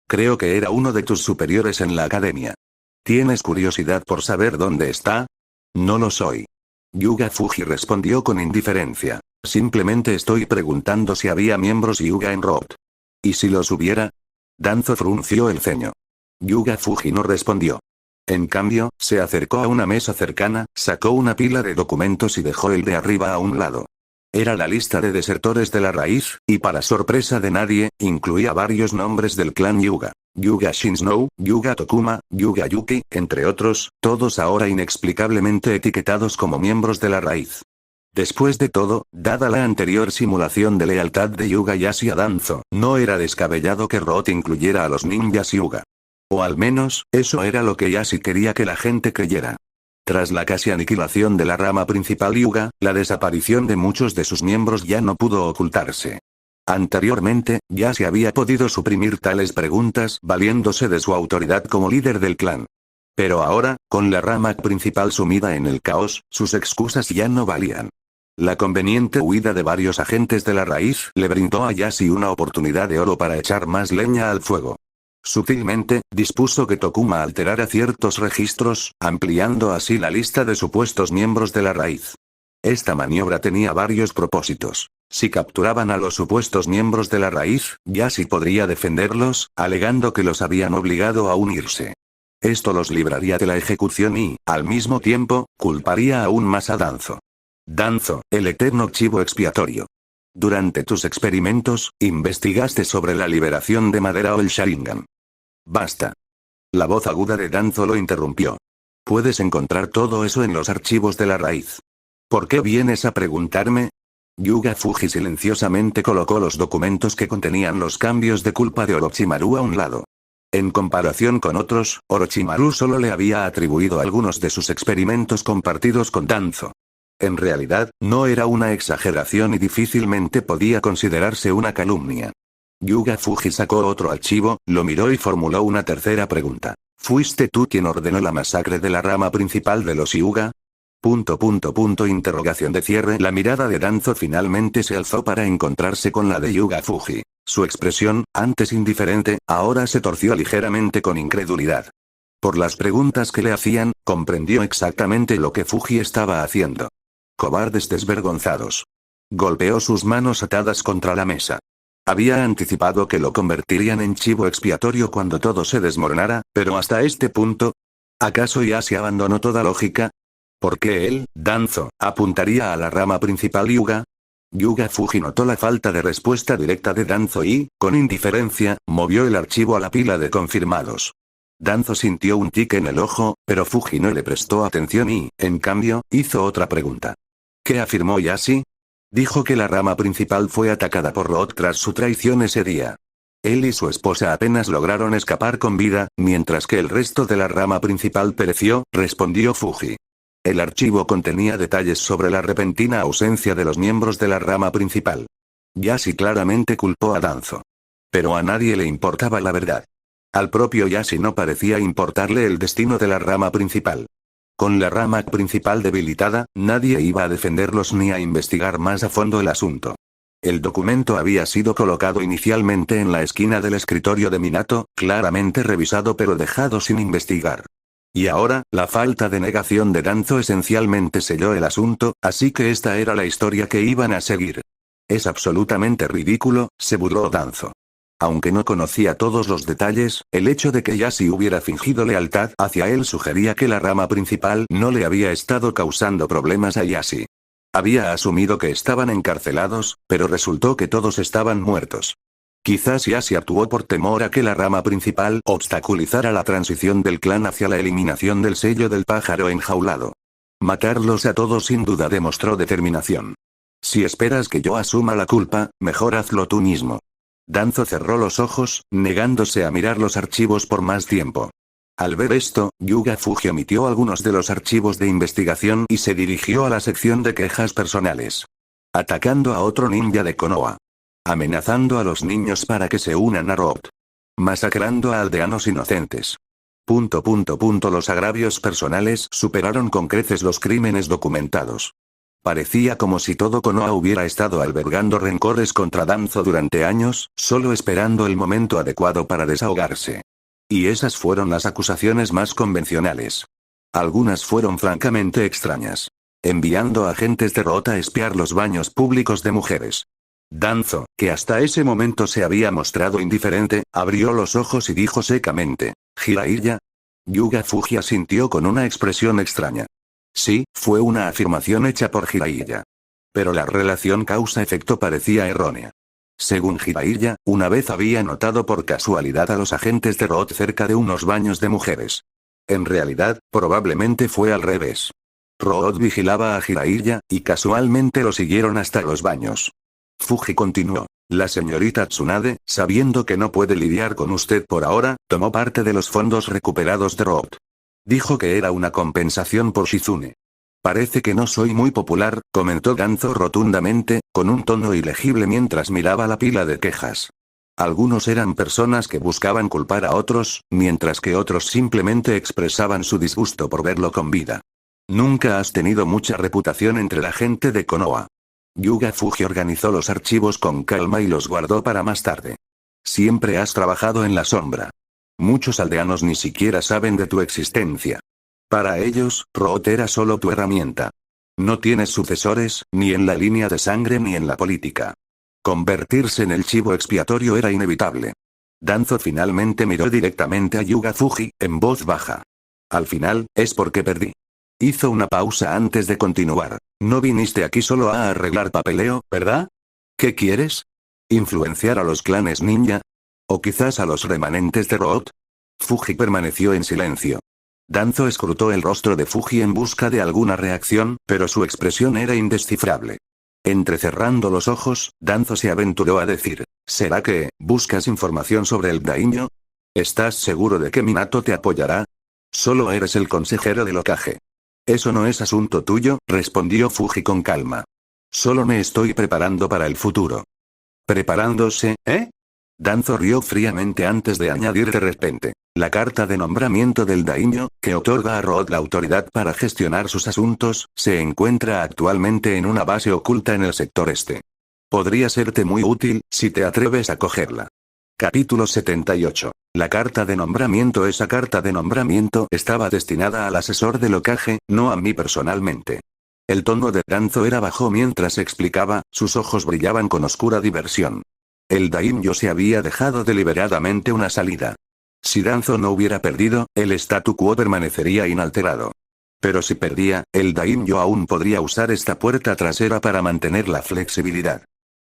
Creo que era uno de tus superiores en la academia. ¿Tienes curiosidad por saber dónde está? No lo soy. Yuga Fuji respondió con indiferencia. Simplemente estoy preguntando si había miembros Hyuga en Roth. ¿Y si los hubiera? Danzo frunció el ceño. Yuga Fuji no respondió. En cambio, se acercó a una mesa cercana, sacó una pila de documentos y dejó el de arriba a un lado. Era la lista de desertores de la raíz, y para sorpresa de nadie, incluía varios nombres del clan Hyuga. Yuga Shinsou, Yuga Tokuma, Yuga Yuki, entre otros, todos ahora inexplicablemente etiquetados como miembros de la raíz. Después de todo, dada la anterior simulación de lealtad de Yuga Yashi a Danzo, no era descabellado que Roth incluyera a los ninjas Hyuga. O al menos, eso era lo que Yashi quería que la gente creyera. Tras la casi aniquilación de la rama principal Hyuga, la desaparición de muchos de sus miembros ya no pudo ocultarse. Anteriormente, ya se había podido suprimir tales preguntas valiéndose de su autoridad como líder del clan. Pero ahora, con la rama principal sumida en el caos, sus excusas ya no valían. La conveniente huida de varios agentes de la raíz le brindó a Yashi una oportunidad de oro para echar más leña al fuego. Sutilmente, dispuso que Tokuma alterara ciertos registros, ampliando así la lista de supuestos miembros de la raíz. Esta maniobra tenía varios propósitos. Si capturaban a los supuestos miembros de la raíz, Yashi podría defenderlos, alegando que los habían obligado a unirse. Esto los libraría de la ejecución y, al mismo tiempo, culparía aún más a Danzo. Danzo, el eterno chivo expiatorio. Durante tus experimentos, investigaste sobre la liberación de madera o el Sharingan. Basta. La voz aguda de Danzo lo interrumpió. Puedes encontrar todo eso en los archivos de la raíz. ¿Por qué vienes a preguntarme? Yuga Fuji silenciosamente colocó los documentos que contenían los cambios de culpa de Orochimaru a un lado. En comparación con otros, Orochimaru solo le había atribuido algunos de sus experimentos compartidos con Danzo. En realidad, no era una exageración y difícilmente podía considerarse una calumnia. Yuga Fuji sacó otro archivo, lo miró y formuló una tercera pregunta. ¿Fuiste tú quien ordenó la masacre de la rama principal de los Hyuga? Interrogación de cierre. La mirada de Danzo finalmente se alzó para encontrarse con la de Yuga Fuji. Su expresión, antes indiferente, ahora se torció ligeramente con incredulidad. Por las preguntas que le hacían, comprendió exactamente lo que Fuji estaba haciendo. Cobardes desvergonzados. Golpeó sus manos atadas contra la mesa. Había anticipado que lo convertirían en chivo expiatorio cuando todo se desmoronara, pero hasta este punto, ¿acaso ya se abandonó toda lógica? ¿Por qué él, Danzo, apuntaría a la rama principal Hyuga? Yuga Fuji notó la falta de respuesta directa de Danzo y, con indiferencia, movió el archivo a la pila de confirmados. Danzo sintió un tic en el ojo, pero Fuji no le prestó atención y, en cambio, hizo otra pregunta. ¿Qué afirmó Yashi? Dijo que la rama principal fue atacada por Root tras su traición ese día. Él y su esposa apenas lograron escapar con vida, mientras que el resto de la rama principal pereció, respondió Fuji. El archivo contenía detalles sobre la repentina ausencia de los miembros de la rama principal. Yashi claramente culpó a Danzo. Pero a nadie le importaba la verdad. Al propio Yashi no parecía importarle el destino de la rama principal. Con la rama principal debilitada, nadie iba a defenderlos ni a investigar más a fondo el asunto. El documento había sido colocado inicialmente en la esquina del escritorio de Minato, claramente revisado pero dejado sin investigar. Y ahora, la falta de negación de Danzo esencialmente selló el asunto, así que esta era la historia que iban a seguir. Es absolutamente ridículo, se burló Danzo. Aunque no conocía todos los detalles, el hecho de que Yashi hubiera fingido lealtad hacia él sugería que la rama principal no le había estado causando problemas a Yashi. Había asumido que estaban encarcelados, pero resultó que todos estaban muertos. Quizás Yashi actuó por temor a que la rama principal obstaculizara la transición del clan hacia la eliminación del sello del pájaro enjaulado. Matarlos a todos sin duda demostró determinación. Si esperas que yo asuma la culpa, mejor hazlo tú mismo. Danzo cerró los ojos, negándose a mirar los archivos por más tiempo. Al ver esto, Yuga Fuji omitió algunos de los archivos de investigación y se dirigió a la sección de quejas personales. Atacando a otro ninja de Konoha. Amenazando a los niños para que se unan a Root. Masacrando a aldeanos inocentes. Los agravios personales superaron con creces los crímenes documentados. Parecía como si todo Konoha hubiera estado albergando rencores contra Danzo durante años, solo esperando el momento adecuado para desahogarse. Y esas fueron las acusaciones más convencionales. Algunas fueron francamente extrañas. Enviando agentes de Root a espiar los baños públicos de mujeres. Danzo, que hasta ese momento se había mostrado indiferente, abrió los ojos y dijo secamente, ¿Jiraiya? Yuga Fuji asintió con una expresión extraña. Sí, fue una afirmación hecha por Jiraiya. Pero la relación causa-efecto parecía errónea. Según Jiraiya, una vez había notado por casualidad a los agentes de Root cerca de unos baños de mujeres. En realidad, probablemente fue al revés. Root vigilaba a Jiraiya, y casualmente lo siguieron hasta los baños. Fuji continuó. La señorita Tsunade, sabiendo que no puede lidiar con usted por ahora, tomó parte de los fondos recuperados de Root. Dijo que era una compensación por Shizune. Parece que no soy muy popular, comentó Danzo rotundamente, con un tono ilegible mientras miraba la pila de quejas. Algunos eran personas que buscaban culpar a otros, mientras que otros simplemente expresaban su disgusto por verlo con vida. Nunca has tenido mucha reputación entre la gente de Konoha. Yuga Fuji organizó los archivos con calma y los guardó para más tarde. Siempre has trabajado en la sombra. Muchos aldeanos ni siquiera saben de tu existencia. Para ellos, Root era solo tu herramienta. No tienes sucesores, ni en la línea de sangre ni en la política. Convertirse en el chivo expiatorio era inevitable. Danzo finalmente miró directamente a Yuga Fuji, en voz baja. Al final, es porque perdí. Hizo una pausa antes de continuar. No viniste aquí solo a arreglar papeleo, ¿verdad? ¿Qué quieres? ¿Influenciar a los clanes ninja? ¿O quizás a los remanentes de Root? Fuji permaneció en silencio. Danzo escrutó el rostro de Fuji en busca de alguna reacción, pero su expresión era indescifrable. Entrecerrando los ojos, Danzo se aventuró a decir, ¿será que, buscas información sobre el daimyo? ¿Estás seguro de que Minato te apoyará? Solo eres el consejero del Hokage. Eso no es asunto tuyo, respondió Fuji con calma. Solo me estoy preparando para el futuro. ¿Preparándose, eh? Danzo rió fríamente antes de añadir de repente. La carta de nombramiento del daimyo, que otorga a Root la autoridad para gestionar sus asuntos, se encuentra actualmente en una base oculta en el sector este. Podría serte muy útil, si te atreves a cogerla. Capítulo 78. La carta de nombramiento. Esa carta de nombramiento estaba destinada al asesor del Hokage, no a mí personalmente. El tono de Danzo era bajo mientras explicaba, sus ojos brillaban con oscura diversión. El daimyo se había dejado deliberadamente una salida. Si Danzo no hubiera perdido, el statu quo permanecería inalterado. Pero si perdía, el daimyo aún podría usar esta puerta trasera para mantener la flexibilidad.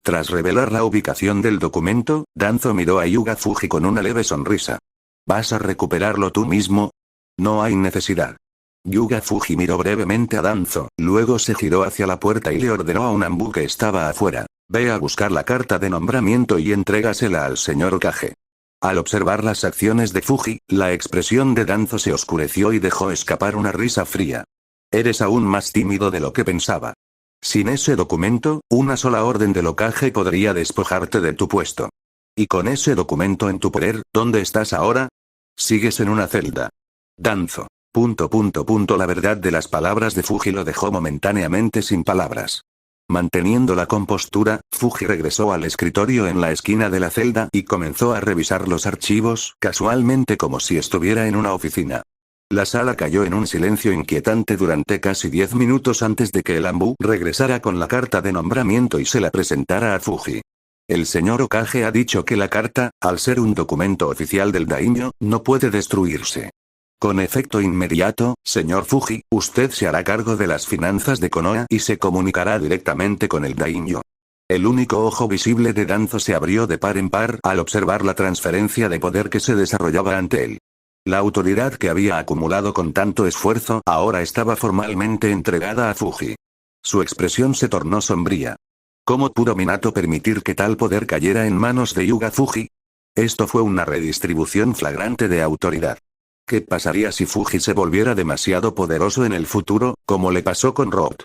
Tras revelar la ubicación del documento, Danzo miró a Hyuga Fuji con una leve sonrisa. ¿Vas a recuperarlo tú mismo? No hay necesidad. Hyuga Fuji miró brevemente a Danzo, luego se giró hacia la puerta y le ordenó a un Anbu que estaba afuera: ve a buscar la carta de nombramiento y entrégasela al señor Hokage. Al observar las acciones de Fuji, la expresión de Danzo se oscureció y dejó escapar una risa fría. Eres aún más tímido de lo que pensaba. Sin ese documento, una sola orden del Hokage podría despojarte de tu puesto. Y con ese documento en tu poder, ¿dónde estás ahora? Sigues en una celda. Danzo. La verdad de las palabras de Fuji lo dejó momentáneamente sin palabras. Manteniendo la compostura, Fuji regresó al escritorio en la esquina de la celda y comenzó a revisar los archivos, casualmente como si estuviera en una oficina. La sala cayó en un silencio inquietante durante casi 10 minutos antes de que el Anbu regresara con la carta de nombramiento y se la presentara a Fuji. El señor Hokage ha dicho que la carta, al ser un documento oficial del daimyo, no puede destruirse. Con efecto inmediato, señor Fuji, usted se hará cargo de las finanzas de Konoha y se comunicará directamente con el daimyo. El único ojo visible de Danzo se abrió de par en par al observar la transferencia de poder que se desarrollaba ante él. La autoridad que había acumulado con tanto esfuerzo ahora estaba formalmente entregada a Fuji. Su expresión se tornó sombría. ¿Cómo pudo Minato permitir que tal poder cayera en manos de Hyuga Fuji? Esto fue una redistribución flagrante de autoridad. ¿Qué pasaría si Fuji se volviera demasiado poderoso en el futuro, como le pasó con Root?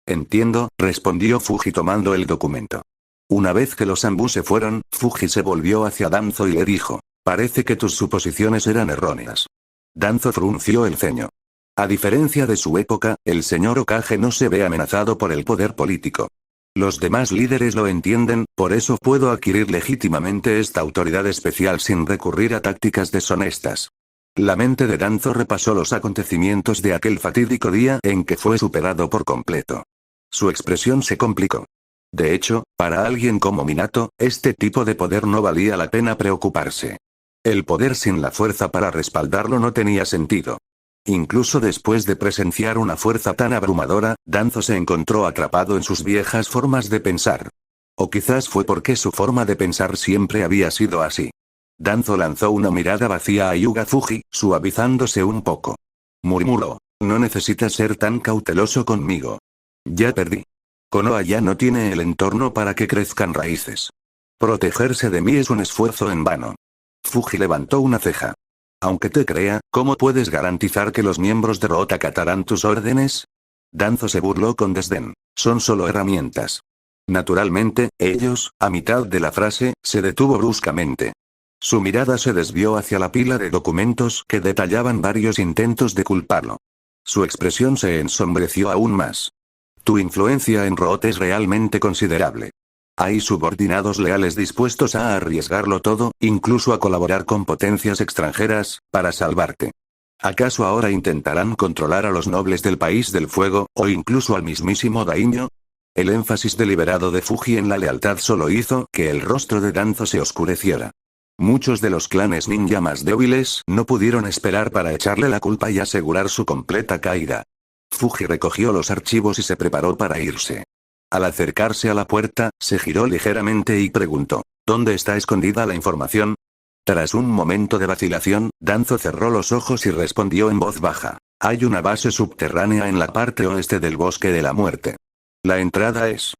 Entiendo, respondió Fuji tomando el documento. Una vez que los Anbu se fueron, Fuji se volvió hacia Danzo y le dijo: parece que tus suposiciones eran erróneas. Danzo frunció el ceño. A diferencia de su época, el señor Hokage no se ve amenazado por el poder político. Los demás líderes lo entienden, por eso puedo adquirir legítimamente esta autoridad especial sin recurrir a tácticas deshonestas. La mente de Danzo repasó los acontecimientos de aquel fatídico día en que fue superado por completo. Su expresión se complicó. De hecho, para alguien como Minato, este tipo de poder no valía la pena preocuparse. El poder sin la fuerza para respaldarlo no tenía sentido. Incluso después de presenciar una fuerza tan abrumadora, Danzo se encontró atrapado en sus viejas formas de pensar. O quizás fue porque su forma de pensar siempre había sido así. Danzo lanzó una mirada vacía a Hyuga Fuji, suavizándose un poco. Murmuró: no necesitas ser tan cauteloso conmigo. Ya perdí. Konoha ya no tiene el entorno para que crezcan raíces. Protegerse de mí es un esfuerzo en vano. Fuji levantó una ceja. Aunque te crea, ¿cómo puedes garantizar que los miembros de Root acatarán tus órdenes? Danzo se burló con desdén. Son solo herramientas. Naturalmente, ellos, a mitad de la frase, se detuvo bruscamente. Su mirada se desvió hacia la pila de documentos que detallaban varios intentos de culparlo. Su expresión se ensombreció aún más. Tu influencia en Root es realmente considerable. Hay subordinados leales dispuestos a arriesgarlo todo, incluso a colaborar con potencias extranjeras, para salvarte. ¿Acaso ahora intentarán controlar a los nobles del País del Fuego, o incluso al mismísimo daimyo? El énfasis deliberado de Fuji en la lealtad solo hizo que el rostro de Danzo se oscureciera. Muchos de los clanes ninja más débiles no pudieron esperar para echarle la culpa y asegurar su completa caída. Fuji recogió los archivos y se preparó para irse. Al acercarse a la puerta, se giró ligeramente y preguntó: ¿dónde está escondida la información? Tras un momento de vacilación, Danzo cerró los ojos y respondió en voz baja: hay una base subterránea en la parte oeste del Bosque de la Muerte. La entrada es...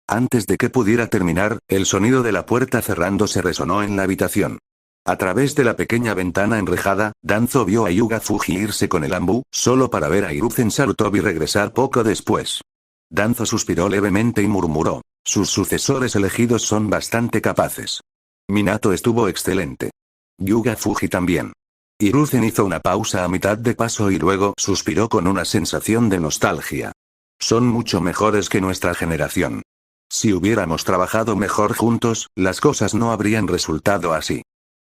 Antes de que pudiera terminar, el sonido de la puerta cerrándose resonó en la habitación. A través de la pequeña ventana enrejada, Danzo vio a Hyuga Fuji irse con el Ambu, solo para ver a Hiruzen Sarutobi regresar poco después. Danzo suspiró levemente y murmuró: sus sucesores elegidos son bastante capaces. Minato estuvo excelente. Hyuga Fuji también. Hiruzen hizo una pausa a mitad de paso y luego suspiró con una sensación de nostalgia. Son mucho mejores que nuestra generación. Si hubiéramos trabajado mejor juntos, las cosas no habrían resultado así.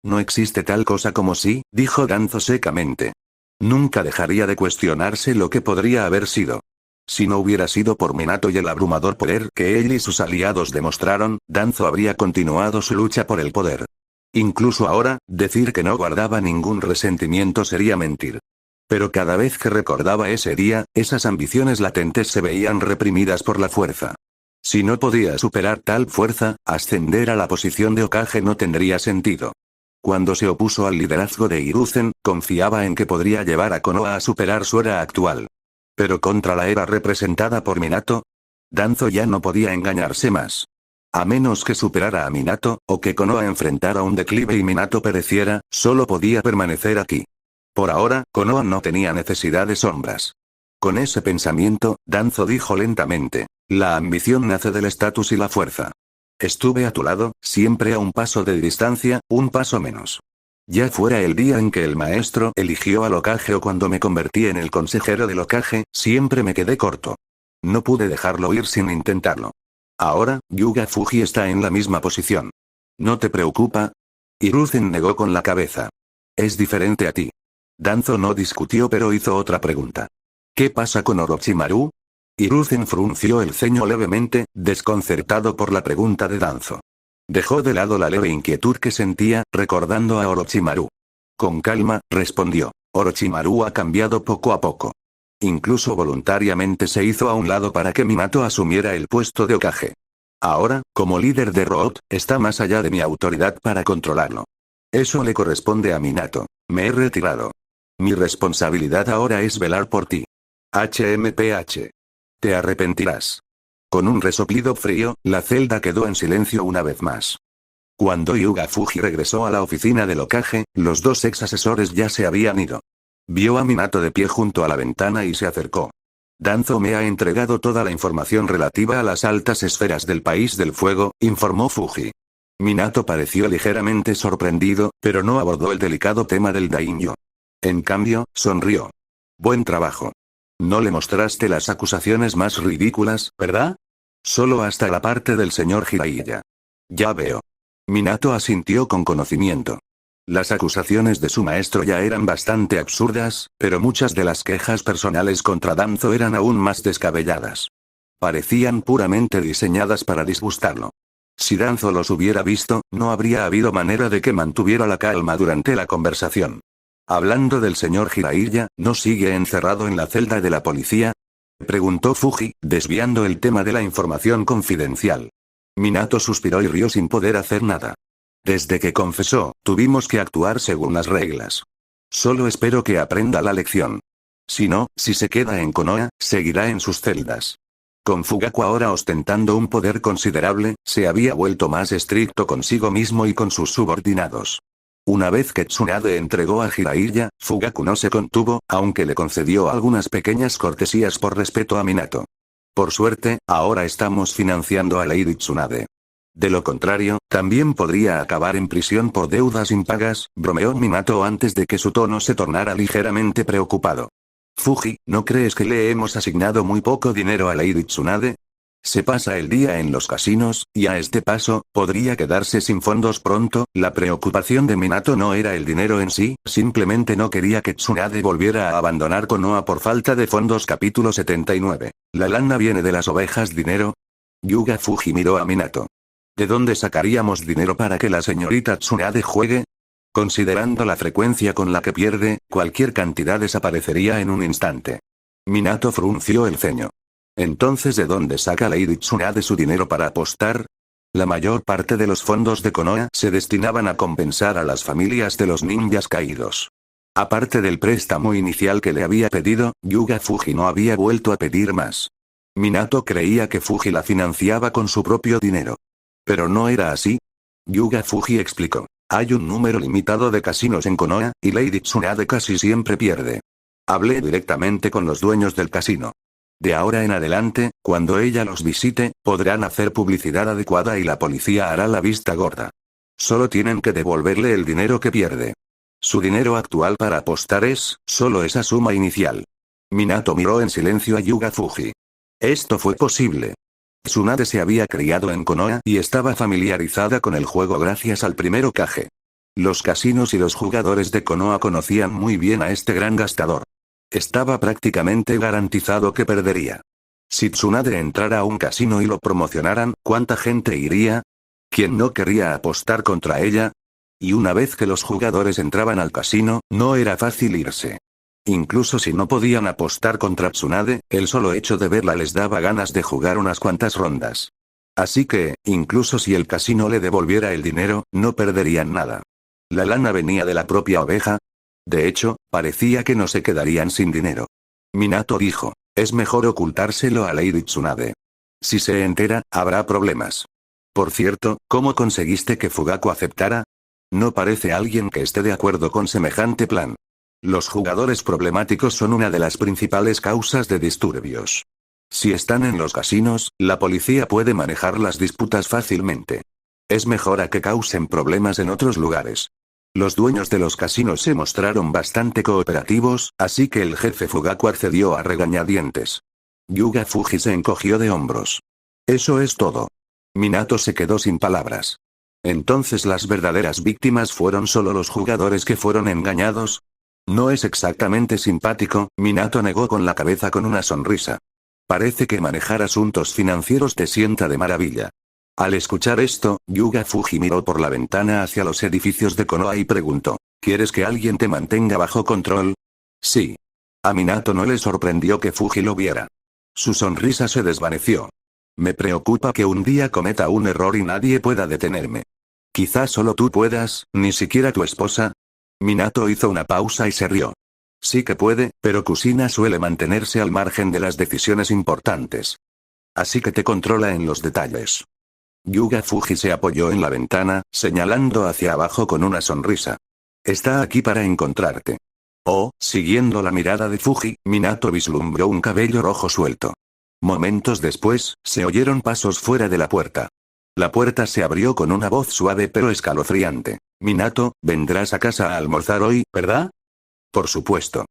No existe tal cosa como sí, dijo Danzo secamente. Nunca dejaría de cuestionarse lo que podría haber sido. Si no hubiera sido por Minato y el abrumador poder que él y sus aliados demostraron, Danzo habría continuado su lucha por el poder. Incluso ahora, decir que no guardaba ningún resentimiento sería mentir. Pero cada vez que recordaba ese día, esas ambiciones latentes se veían reprimidas por la fuerza. Si no podía superar tal fuerza, ascender a la posición de Hokage no tendría sentido. Cuando se opuso al liderazgo de Hiruzen, confiaba en que podría llevar a Konoha a superar su era actual. Pero contra la era representada por Minato, Danzo ya no podía engañarse más. A menos que superara a Minato, o que Konoha enfrentara un declive y Minato pereciera, solo podía permanecer aquí. Por ahora, Konoha no tenía necesidad de sombras. Con ese pensamiento, Danzo dijo lentamente: la ambición nace del estatus y la fuerza. Estuve a tu lado, siempre a un paso de distancia, un paso menos. Ya fuera el día en que el maestro eligió al Hokage o cuando me convertí en el consejero del Hokage, siempre me quedé corto. No pude dejarlo ir sin intentarlo. Ahora, Hyuga Fuji está en la misma posición. ¿No te preocupa? Hiruzen negó con la cabeza. Es diferente a ti. Danzo no discutió pero hizo otra pregunta. ¿Qué pasa con Orochimaru? Hiruzen frunció el ceño levemente, desconcertado por la pregunta de Danzo. Dejó de lado la leve inquietud que sentía, recordando a Orochimaru. Con calma, respondió: Orochimaru ha cambiado poco a poco. Incluso voluntariamente se hizo a un lado para que Minato asumiera el puesto de Hokage. Ahora, como líder de Root, está más allá de mi autoridad para controlarlo. Eso le corresponde a Minato. Me he retirado. Mi responsabilidad ahora es velar por ti. HMPH. Te arrepentirás. Con un resoplido frío, la celda quedó en silencio una vez más. Cuando Hyuga Fuji regresó a la oficina del Hokage, los dos ex asesores ya se habían ido. Vio a Minato de pie junto a la ventana y se acercó. Danzo me ha entregado toda la información relativa a las altas esferas del País del Fuego, informó Fuji. Minato pareció ligeramente sorprendido, pero no abordó el delicado tema del daimyo. En cambio, sonrió. Buen trabajo. No le mostraste las acusaciones más ridículas, ¿verdad? Solo hasta la parte del señor Jiraiya. Ya veo. Minato asintió con conocimiento. Las acusaciones de su maestro ya eran bastante absurdas, pero muchas de las quejas personales contra Danzo eran aún más descabelladas. Parecían puramente diseñadas para disgustarlo. Si Danzo los hubiera visto, no habría habido manera de que mantuviera la calma durante la conversación. Hablando del señor Jiraiya, ¿no sigue encerrado en la celda de la policía? Preguntó Fuji, desviando el tema de la información confidencial. Minato suspiró y rió sin poder hacer nada. Desde que confesó, tuvimos que actuar según las reglas. Solo espero que aprenda la lección. Si no, si se queda en Konoha, seguirá en sus celdas. Con Fugaku ahora ostentando un poder considerable, se había vuelto más estricto consigo mismo y con sus subordinados. Una vez que Tsunade entregó a Jiraiya, Fugaku no se contuvo, aunque le concedió algunas pequeñas cortesías por respeto a Minato. Por suerte, ahora estamos financiando a Lady Tsunade. De lo contrario, también podría acabar en prisión por deudas impagas, bromeó Minato antes de que su tono se tornara ligeramente preocupado. Fuji, ¿no crees que le hemos asignado muy poco dinero a Lady Tsunade? Se pasa el día en los casinos, y a este paso, podría quedarse sin fondos pronto. La preocupación de Minato no era el dinero en sí, simplemente no quería que Tsunade volviera a abandonar Konoha por falta de fondos. Capítulo 79. ¿La lana viene de las ovejas dinero? Hyuga Fuji miró a Minato. ¿De dónde sacaríamos dinero para que la señorita Tsunade juegue? Considerando la frecuencia con la que pierde, cualquier cantidad desaparecería en un instante. Minato frunció el ceño. Entonces, ¿de dónde saca Lady Tsunade su dinero para apostar? La mayor parte de los fondos de Konoha se destinaban a compensar a las familias de los ninjas caídos. Aparte del préstamo inicial que le había pedido, Hyuga Fuji no había vuelto a pedir más. Minato creía que Fuji la financiaba con su propio dinero. Pero no era así. Hyuga Fuji explicó. Hay un número limitado de casinos en Konoha, y Lady Tsunade casi siempre pierde. Hablé directamente con los dueños del casino. De ahora en adelante, cuando ella los visite, podrán hacer publicidad adecuada y la policía hará la vista gorda. Solo tienen que devolverle el dinero que pierde. Su dinero actual para apostar es solo esa suma inicial. Minato miró en silencio a Yuga Fuji. Esto fue posible. Tsunade se había criado en Konoha y estaba familiarizada con el juego gracias al primer Hokage. Los casinos y los jugadores de Konoha conocían muy bien a este gran gastador. Estaba prácticamente garantizado que perdería. Si Tsunade entrara a un casino y lo promocionaran, ¿cuánta gente iría? ¿Quién no querría apostar contra ella? Y una vez que los jugadores entraban al casino, no era fácil irse. Incluso si no podían apostar contra Tsunade, el solo hecho de verla les daba ganas de jugar unas cuantas rondas. Así que, incluso si el casino le devolviera el dinero, no perderían nada. La lana venía de la propia oveja. De hecho, parecía que no se quedarían sin dinero. Minato dijo, es mejor ocultárselo a Lady Tsunade. Si se entera, habrá problemas. Por cierto, ¿cómo conseguiste que Fugaku aceptara? No parece alguien que esté de acuerdo con semejante plan. Los jugadores problemáticos son una de las principales causas de disturbios. Si están en los casinos, la policía puede manejar las disputas fácilmente. Es mejor a que causen problemas en otros lugares. Los dueños de los casinos se mostraron bastante cooperativos, así que el jefe Fugaku accedió a regañadientes. Yuga Fuji se encogió de hombros. Eso es todo. Minato se quedó sin palabras. Entonces las verdaderas víctimas fueron solo los jugadores que fueron engañados. No es exactamente simpático, Minato negó con la cabeza con una sonrisa. Parece que manejar asuntos financieros te sienta de maravilla. Al escuchar esto, Yuga Fuji miró por la ventana hacia los edificios de Konoha y preguntó, ¿quieres que alguien te mantenga bajo control? Sí. A Minato no le sorprendió que Fuji lo viera. Su sonrisa se desvaneció. Me preocupa que un día cometa un error y nadie pueda detenerme. Quizás solo tú puedas, ni siquiera tu esposa. Minato hizo una pausa y se rió. Sí que puede, pero Kusina suele mantenerse al margen de las decisiones importantes. Así que te controla en los detalles. Yuga Fuji se apoyó en la ventana, señalando hacia abajo con una sonrisa. Está aquí para encontrarte. Oh, siguiendo la mirada de Fuji, Minato vislumbró un cabello rojo suelto. Momentos después, se oyeron pasos fuera de la puerta. La puerta se abrió con una voz suave pero escalofriante. Minato, vendrás a casa a almorzar hoy, ¿verdad? Por supuesto.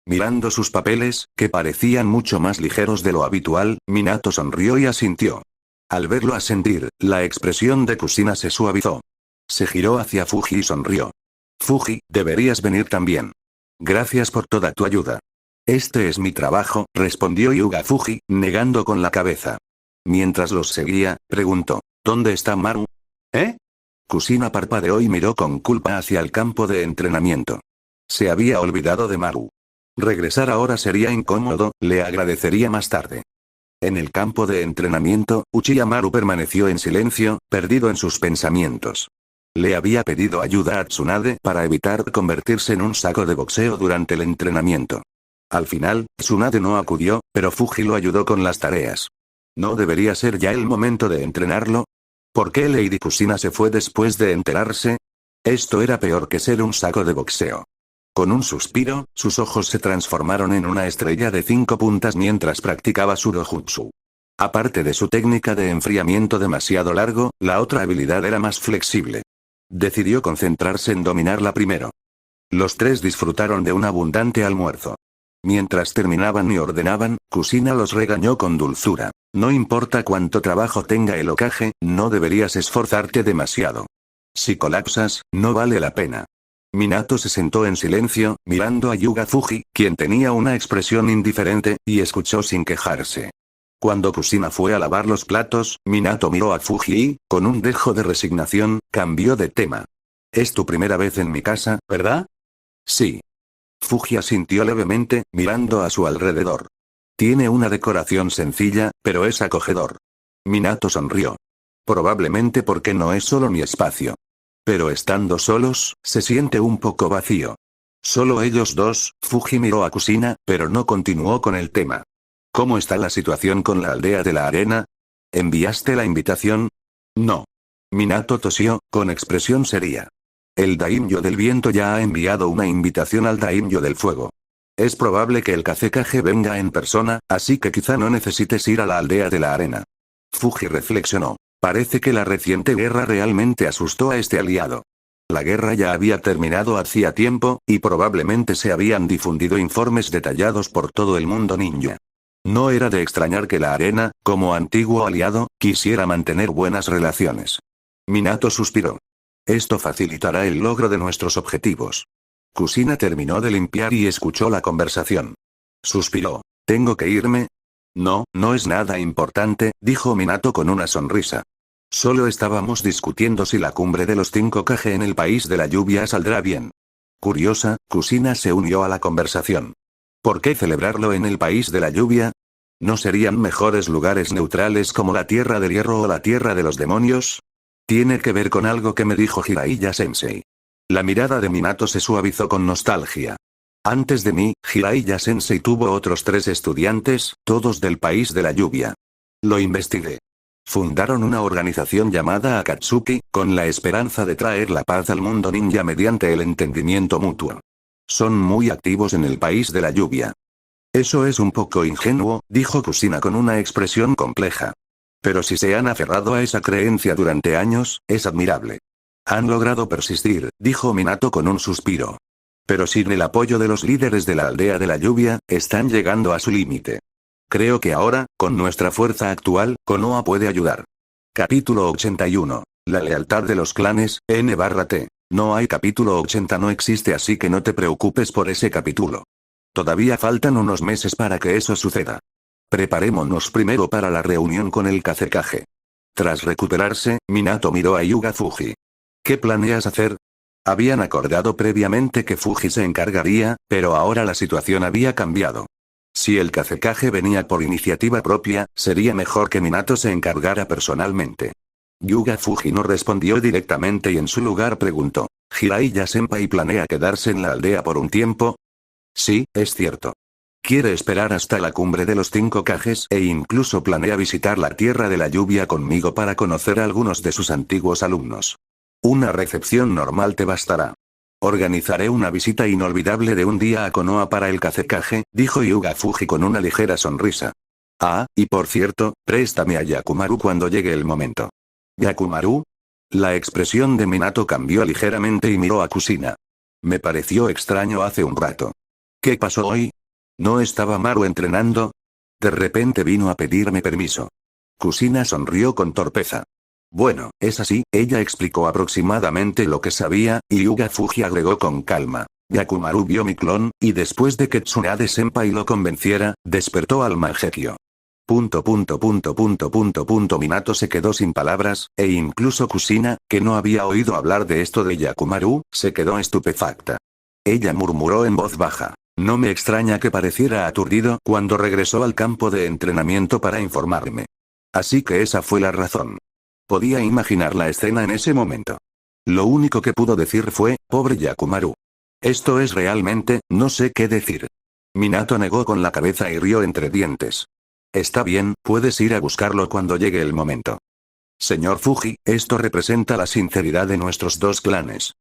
Mirando sus papeles, que parecían mucho más ligeros de lo habitual, Minato sonrió y asintió. Al verlo asentir, la expresión de Kusina se suavizó. Se giró hacia Fuji y sonrió. Fuji, deberías venir también. Gracias por toda tu ayuda. Este es mi trabajo, respondió Yuga Fuji, negando con la cabeza. Mientras los seguía, preguntó, ¿dónde está Maru? ¿Eh? Kusina parpadeó y miró con culpa hacia el campo de entrenamiento. Se había olvidado de Maru. Regresar ahora sería incómodo, le agradecería más tarde. En el campo de entrenamiento, Uchiha Maru permaneció en silencio, perdido en sus pensamientos. Le había pedido ayuda a Tsunade para evitar convertirse en un saco de boxeo durante el entrenamiento. Al final, Tsunade no acudió, pero Fuji lo ayudó con las tareas. ¿No debería ser ya el momento de entrenarlo? ¿Por qué Lady Kusina se fue después de enterarse? Esto era peor que ser un saco de boxeo. Con un suspiro, sus ojos se transformaron en una estrella de 5 puntas mientras practicaba su dojutsu. Aparte de su técnica de enfriamiento demasiado largo, la otra habilidad era más flexible. Decidió concentrarse en dominarla primero. Los tres disfrutaron de un abundante almuerzo. Mientras terminaban y ordenaban, Kusina los regañó con dulzura. No importa cuánto trabajo tenga el Hokage, no deberías esforzarte demasiado. Si colapsas, no vale la pena. Minato se sentó en silencio, mirando a Yuga Fuji, quien tenía una expresión indiferente, y escuchó sin quejarse. Cuando Kusina fue a lavar los platos, Minato miró a Fuji y, con un dejo de resignación, cambió de tema. Es tu primera vez en mi casa, ¿verdad? Sí. Fuji asintió levemente, mirando a su alrededor. Tiene una decoración sencilla, pero es acogedor. Minato sonrió. Probablemente porque no es solo mi espacio. Pero estando solos, se siente un poco vacío. Solo ellos dos, Fuji miró a Kusina, pero no continuó con el tema. ¿Cómo está la situación con la aldea de la arena? ¿Enviaste la invitación? No. Minato tosió, con expresión seria. El Daimyo del viento ya ha enviado una invitación al Daimyo del fuego. Es probable que el Kazekage venga en persona, así que quizá no necesites ir a la aldea de la arena. Fuji reflexionó. Parece que la reciente guerra realmente asustó a este aliado. La guerra ya había terminado hacía tiempo, y probablemente se habían difundido informes detallados por todo el mundo ninja. No era de extrañar que la arena, como antiguo aliado, quisiera mantener buenas relaciones. Minato suspiró. Esto facilitará el logro de nuestros objetivos. Kusina terminó de limpiar y escuchó la conversación. Suspiró. ¿Tengo que irme? No, no es nada importante, dijo Minato con una sonrisa. Solo estábamos discutiendo si la cumbre de los 5 Kage en el país de la lluvia saldrá bien. Curiosa, Kusina se unió a la conversación. ¿Por qué celebrarlo en el país de la lluvia? ¿No serían mejores lugares neutrales como la Tierra del Hierro o la Tierra de los Demonios? Tiene que ver con algo que me dijo Jiraiya Sensei. La mirada de Minato se suavizó con nostalgia. Antes de mí, Jiraiya Sensei tuvo otros 3 estudiantes, todos del país de la lluvia. Lo investigué. Fundaron una organización llamada Akatsuki, con la esperanza de traer la paz al mundo ninja mediante el entendimiento mutuo. Son muy activos en el país de la lluvia. Eso es un poco ingenuo, dijo Kusina con una expresión compleja. Pero si se han aferrado a esa creencia durante años, es admirable. Han logrado persistir, dijo Minato con un suspiro. Pero sin el apoyo de los líderes de la aldea de la lluvia, están llegando a su límite. Creo que ahora, con nuestra fuerza actual, Konoha puede ayudar. Capítulo 81. La lealtad de los clanes, N/T. No hay capítulo 80, no existe, así que no te preocupes por ese capítulo. Todavía faltan unos meses para que eso suceda. Preparémonos primero para la reunión con el Kazekage. Tras recuperarse, Minato miró a Yuga Fuji. ¿Qué planeas hacer? Habían acordado previamente que Fuji se encargaría, pero ahora la situación había cambiado. Si el Kazekage venía por iniciativa propia, sería mejor que Minato se encargara personalmente. Yuga Fuji no respondió directamente y en su lugar preguntó. ¿Jiraiya Senpai planea quedarse en la aldea por un tiempo? Sí, es cierto. Quiere esperar hasta la cumbre de los 5 Kages e incluso planea visitar la Tierra de la Lluvia conmigo para conocer a algunos de sus antiguos alumnos. Una recepción normal te bastará. Organizaré una visita inolvidable de un día a Konoha para el Kazekage, dijo Yuga Fuji con una ligera sonrisa. Ah, y por cierto, préstame a Yakumaru cuando llegue el momento. ¿Yakumaru? La expresión de Minato cambió ligeramente y miró a Kusina. Me pareció extraño hace un rato. ¿Qué pasó hoy? ¿No estaba Maru entrenando? De repente vino a pedirme permiso. Kusina sonrió con torpeza. Bueno, es así, ella explicó aproximadamente lo que sabía, y Yuga Fuji agregó con calma. Yakumaru vio mi clon, y después de que Tsunade Senpai lo convenciera, despertó al Mangekyo. Minato se quedó sin palabras, e incluso Kusina, que no había oído hablar de esto de Yakumaru, se quedó estupefacta. Ella murmuró en voz baja. No me extraña que pareciera aturdido cuando regresó al campo de entrenamiento para informarme. Así que esa fue la razón. Podía imaginar la escena en ese momento. Lo único que pudo decir fue, pobre Yakumaru. Esto es realmente, no sé qué decir. Minato negó con la cabeza y rió entre dientes. Está bien, puedes ir a buscarlo cuando llegue el momento. Señor Fuji, esto representa la sinceridad de nuestros 2 clanes.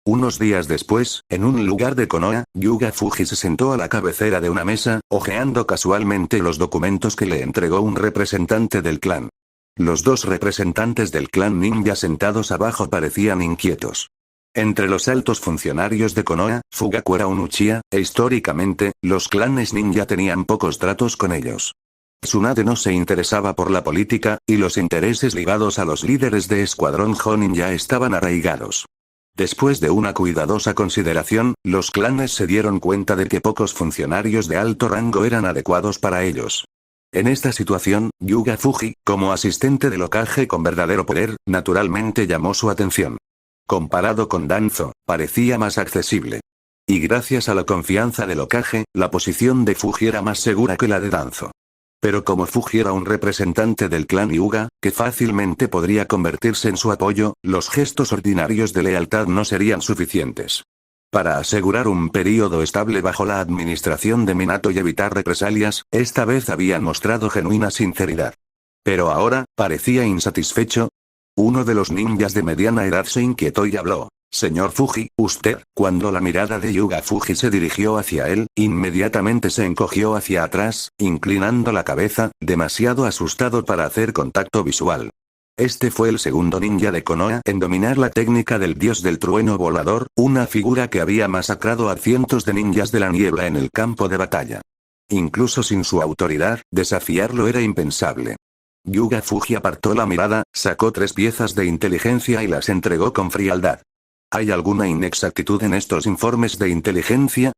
Unos días después, en un lugar de Konoha, Yuga Fuji se sentó a la cabecera de una mesa, hojeando casualmente los documentos que le entregó un representante del clan. Los 2 representantes del clan ninja sentados abajo parecían inquietos. Entre los altos funcionarios de Konoha, Fugaku era un Uchiha, e históricamente, los clanes ninja tenían pocos tratos con ellos. Tsunade no se interesaba por la política, y los intereses ligados a los líderes de Escuadrón Jonin ya estaban arraigados. Después de una cuidadosa consideración, los clanes se dieron cuenta de que pocos funcionarios de alto rango eran adecuados para ellos. En esta situación, Yuga Fuji, como asistente del Hokage con verdadero poder, naturalmente llamó su atención. Comparado con Danzo, parecía más accesible. Y gracias a la confianza del Hokage, la posición de Fuji era más segura que la de Danzo. Pero como Fuji era un representante del clan Hyuga, que fácilmente podría convertirse en su apoyo, los gestos ordinarios de lealtad no serían suficientes. Para asegurar un período estable bajo la administración de Minato y evitar represalias, esta vez habían mostrado genuina sinceridad. Pero ahora, parecía insatisfecho. Uno de los ninjas de mediana edad se inquietó y habló. Señor Fuji, usted, cuando la mirada de Yuga Fuji se dirigió hacia él, inmediatamente se encogió hacia atrás, inclinando la cabeza, demasiado asustado para hacer contacto visual. Este fue el segundo ninja de Konoha en dominar la técnica del dios del trueno volador, una figura que había masacrado a cientos de ninjas de la niebla en el campo de batalla. Incluso sin su autoridad, desafiarlo era impensable. Yuga Fuji apartó la mirada, sacó 3 piezas de inteligencia y las entregó con frialdad. ¿Hay alguna inexactitud en estos informes de inteligencia?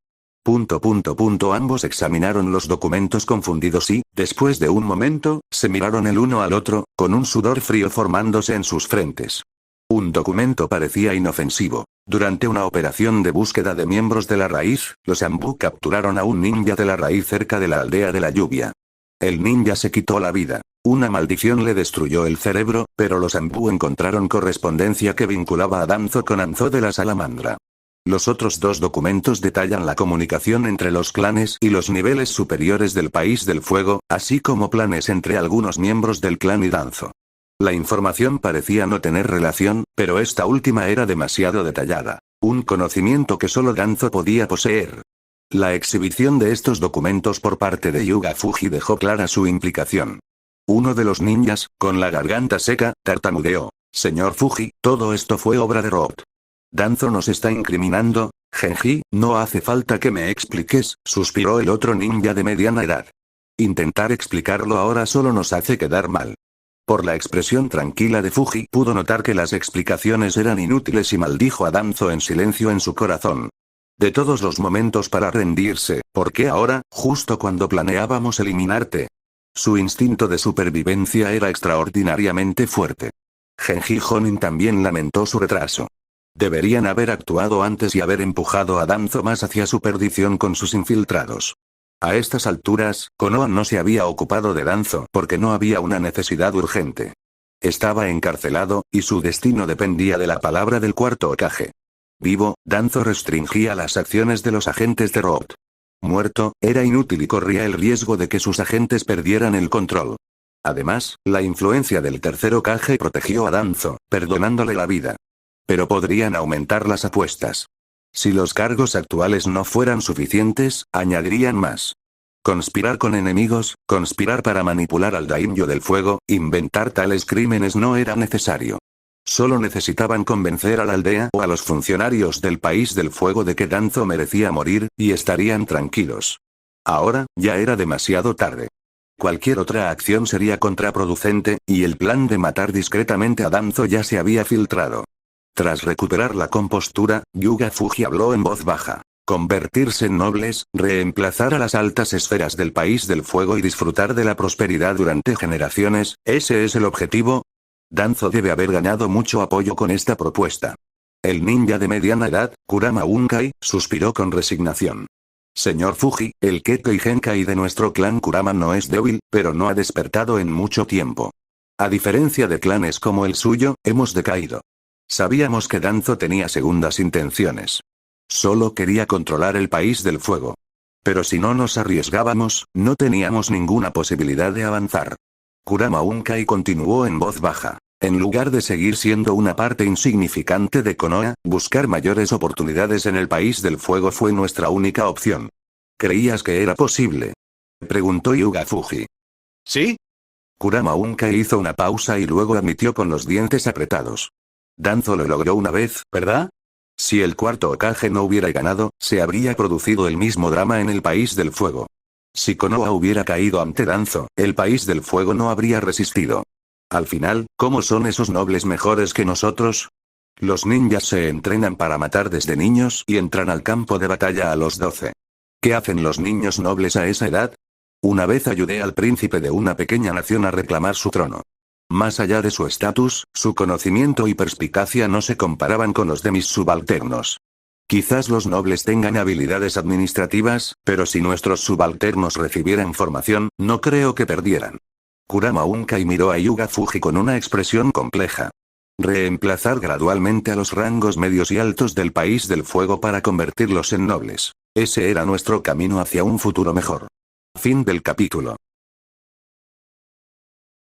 Ambos examinaron los documentos confundidos y, después de un momento, se miraron el uno al otro, con un sudor frío formándose en sus frentes. Un documento parecía inofensivo. Durante una operación de búsqueda de miembros de la raíz, los Anbu capturaron a un ninja de la raíz cerca de la aldea de la lluvia. El ninja se quitó la vida. Una maldición le destruyó el cerebro, pero los Anbu encontraron correspondencia que vinculaba a Danzo con Anzo de la Salamandra. Los otros 2 documentos detallan la comunicación entre los clanes y los niveles superiores del País del Fuego, así como planes entre algunos miembros del clan y Danzo. La información parecía no tener relación, pero esta última era demasiado detallada. Un conocimiento que solo Danzo podía poseer. La exhibición de estos documentos por parte de Yuga Fuji dejó clara su implicación. Uno de los ninjas, con la garganta seca, tartamudeó. Señor Fuji, todo esto fue obra de Roth. Danzo nos está incriminando. Genji, no hace falta que me expliques, suspiró el otro ninja de mediana edad. Intentar explicarlo ahora solo nos hace quedar mal. Por la expresión tranquila de Fuji pudo notar que las explicaciones eran inútiles y maldijo a Danzo en silencio en su corazón. De todos los momentos para rendirse, ¿por qué ahora, justo cuando planeábamos eliminarte? Su instinto de supervivencia era extraordinariamente fuerte. Genji Honin también lamentó su retraso. Deberían haber actuado antes y haber empujado a Danzo más hacia su perdición con sus infiltrados. A estas alturas, Konoha no se había ocupado de Danzo porque no había una necesidad urgente. Estaba encarcelado, y su destino dependía de la palabra del cuarto Hokage. Vivo, Danzo restringía las acciones de los agentes de Roth. Muerto, era inútil y corría el riesgo de que sus agentes perdieran el control. Además, la influencia del tercer Hokage protegió a Danzo, perdonándole la vida. Pero podrían aumentar las apuestas. Si los cargos actuales no fueran suficientes, añadirían más. Conspirar con enemigos, conspirar para manipular al Daimyo del Fuego, inventar tales crímenes no era necesario. Solo necesitaban convencer a la aldea o a los funcionarios del País del Fuego de que Danzo merecía morir, y estarían tranquilos. Ahora, ya era demasiado tarde. Cualquier otra acción sería contraproducente, y el plan de matar discretamente a Danzo ya se había filtrado. Tras recuperar la compostura, Yuga Fuji habló en voz baja. Convertirse en nobles, reemplazar a las altas esferas del País del Fuego y disfrutar de la prosperidad durante generaciones, ¿ese es el objetivo? Danzo debe haber ganado mucho apoyo con esta propuesta. El ninja de mediana edad, Kurama Unkai, suspiró con resignación. Señor Fuji, el Kekkei Genkai de nuestro clan Kurama no es débil, pero no ha despertado en mucho tiempo. A diferencia de clanes como el suyo, hemos decaído. Sabíamos que Danzo tenía segundas intenciones. Solo quería controlar el País del Fuego. Pero si no nos arriesgábamos, no teníamos ninguna posibilidad de avanzar. Kurama Unkai continuó en voz baja. En lugar de seguir siendo una parte insignificante de Konoha, buscar mayores oportunidades en el País del Fuego fue nuestra única opción. ¿Creías que era posible?, preguntó Yuga Fuji. ¿Sí? Kurama Unkai hizo una pausa y luego admitió con los dientes apretados. Danzo lo logró una vez, ¿verdad? Si el cuarto Hokage no hubiera ganado, se habría producido el mismo drama en el País del Fuego. Si Konoha hubiera caído ante Danzo, el País del Fuego no habría resistido. Al final, ¿cómo son esos nobles mejores que nosotros? Los ninjas se entrenan para matar desde niños y entran al campo de batalla a los 12. ¿Qué hacen los niños nobles a esa edad? Una vez ayudé al príncipe de una pequeña nación a reclamar su trono. Más allá de su estatus, su conocimiento y perspicacia no se comparaban con los de mis subalternos. Quizás los nobles tengan habilidades administrativas, pero si nuestros subalternos recibieran formación, no creo que perdieran. Kurama Unkai miró a Yuga Fuji con una expresión compleja. Reemplazar gradualmente a los rangos medios y altos del País del Fuego para convertirlos en nobles. Ese era nuestro camino hacia un futuro mejor. Fin del capítulo.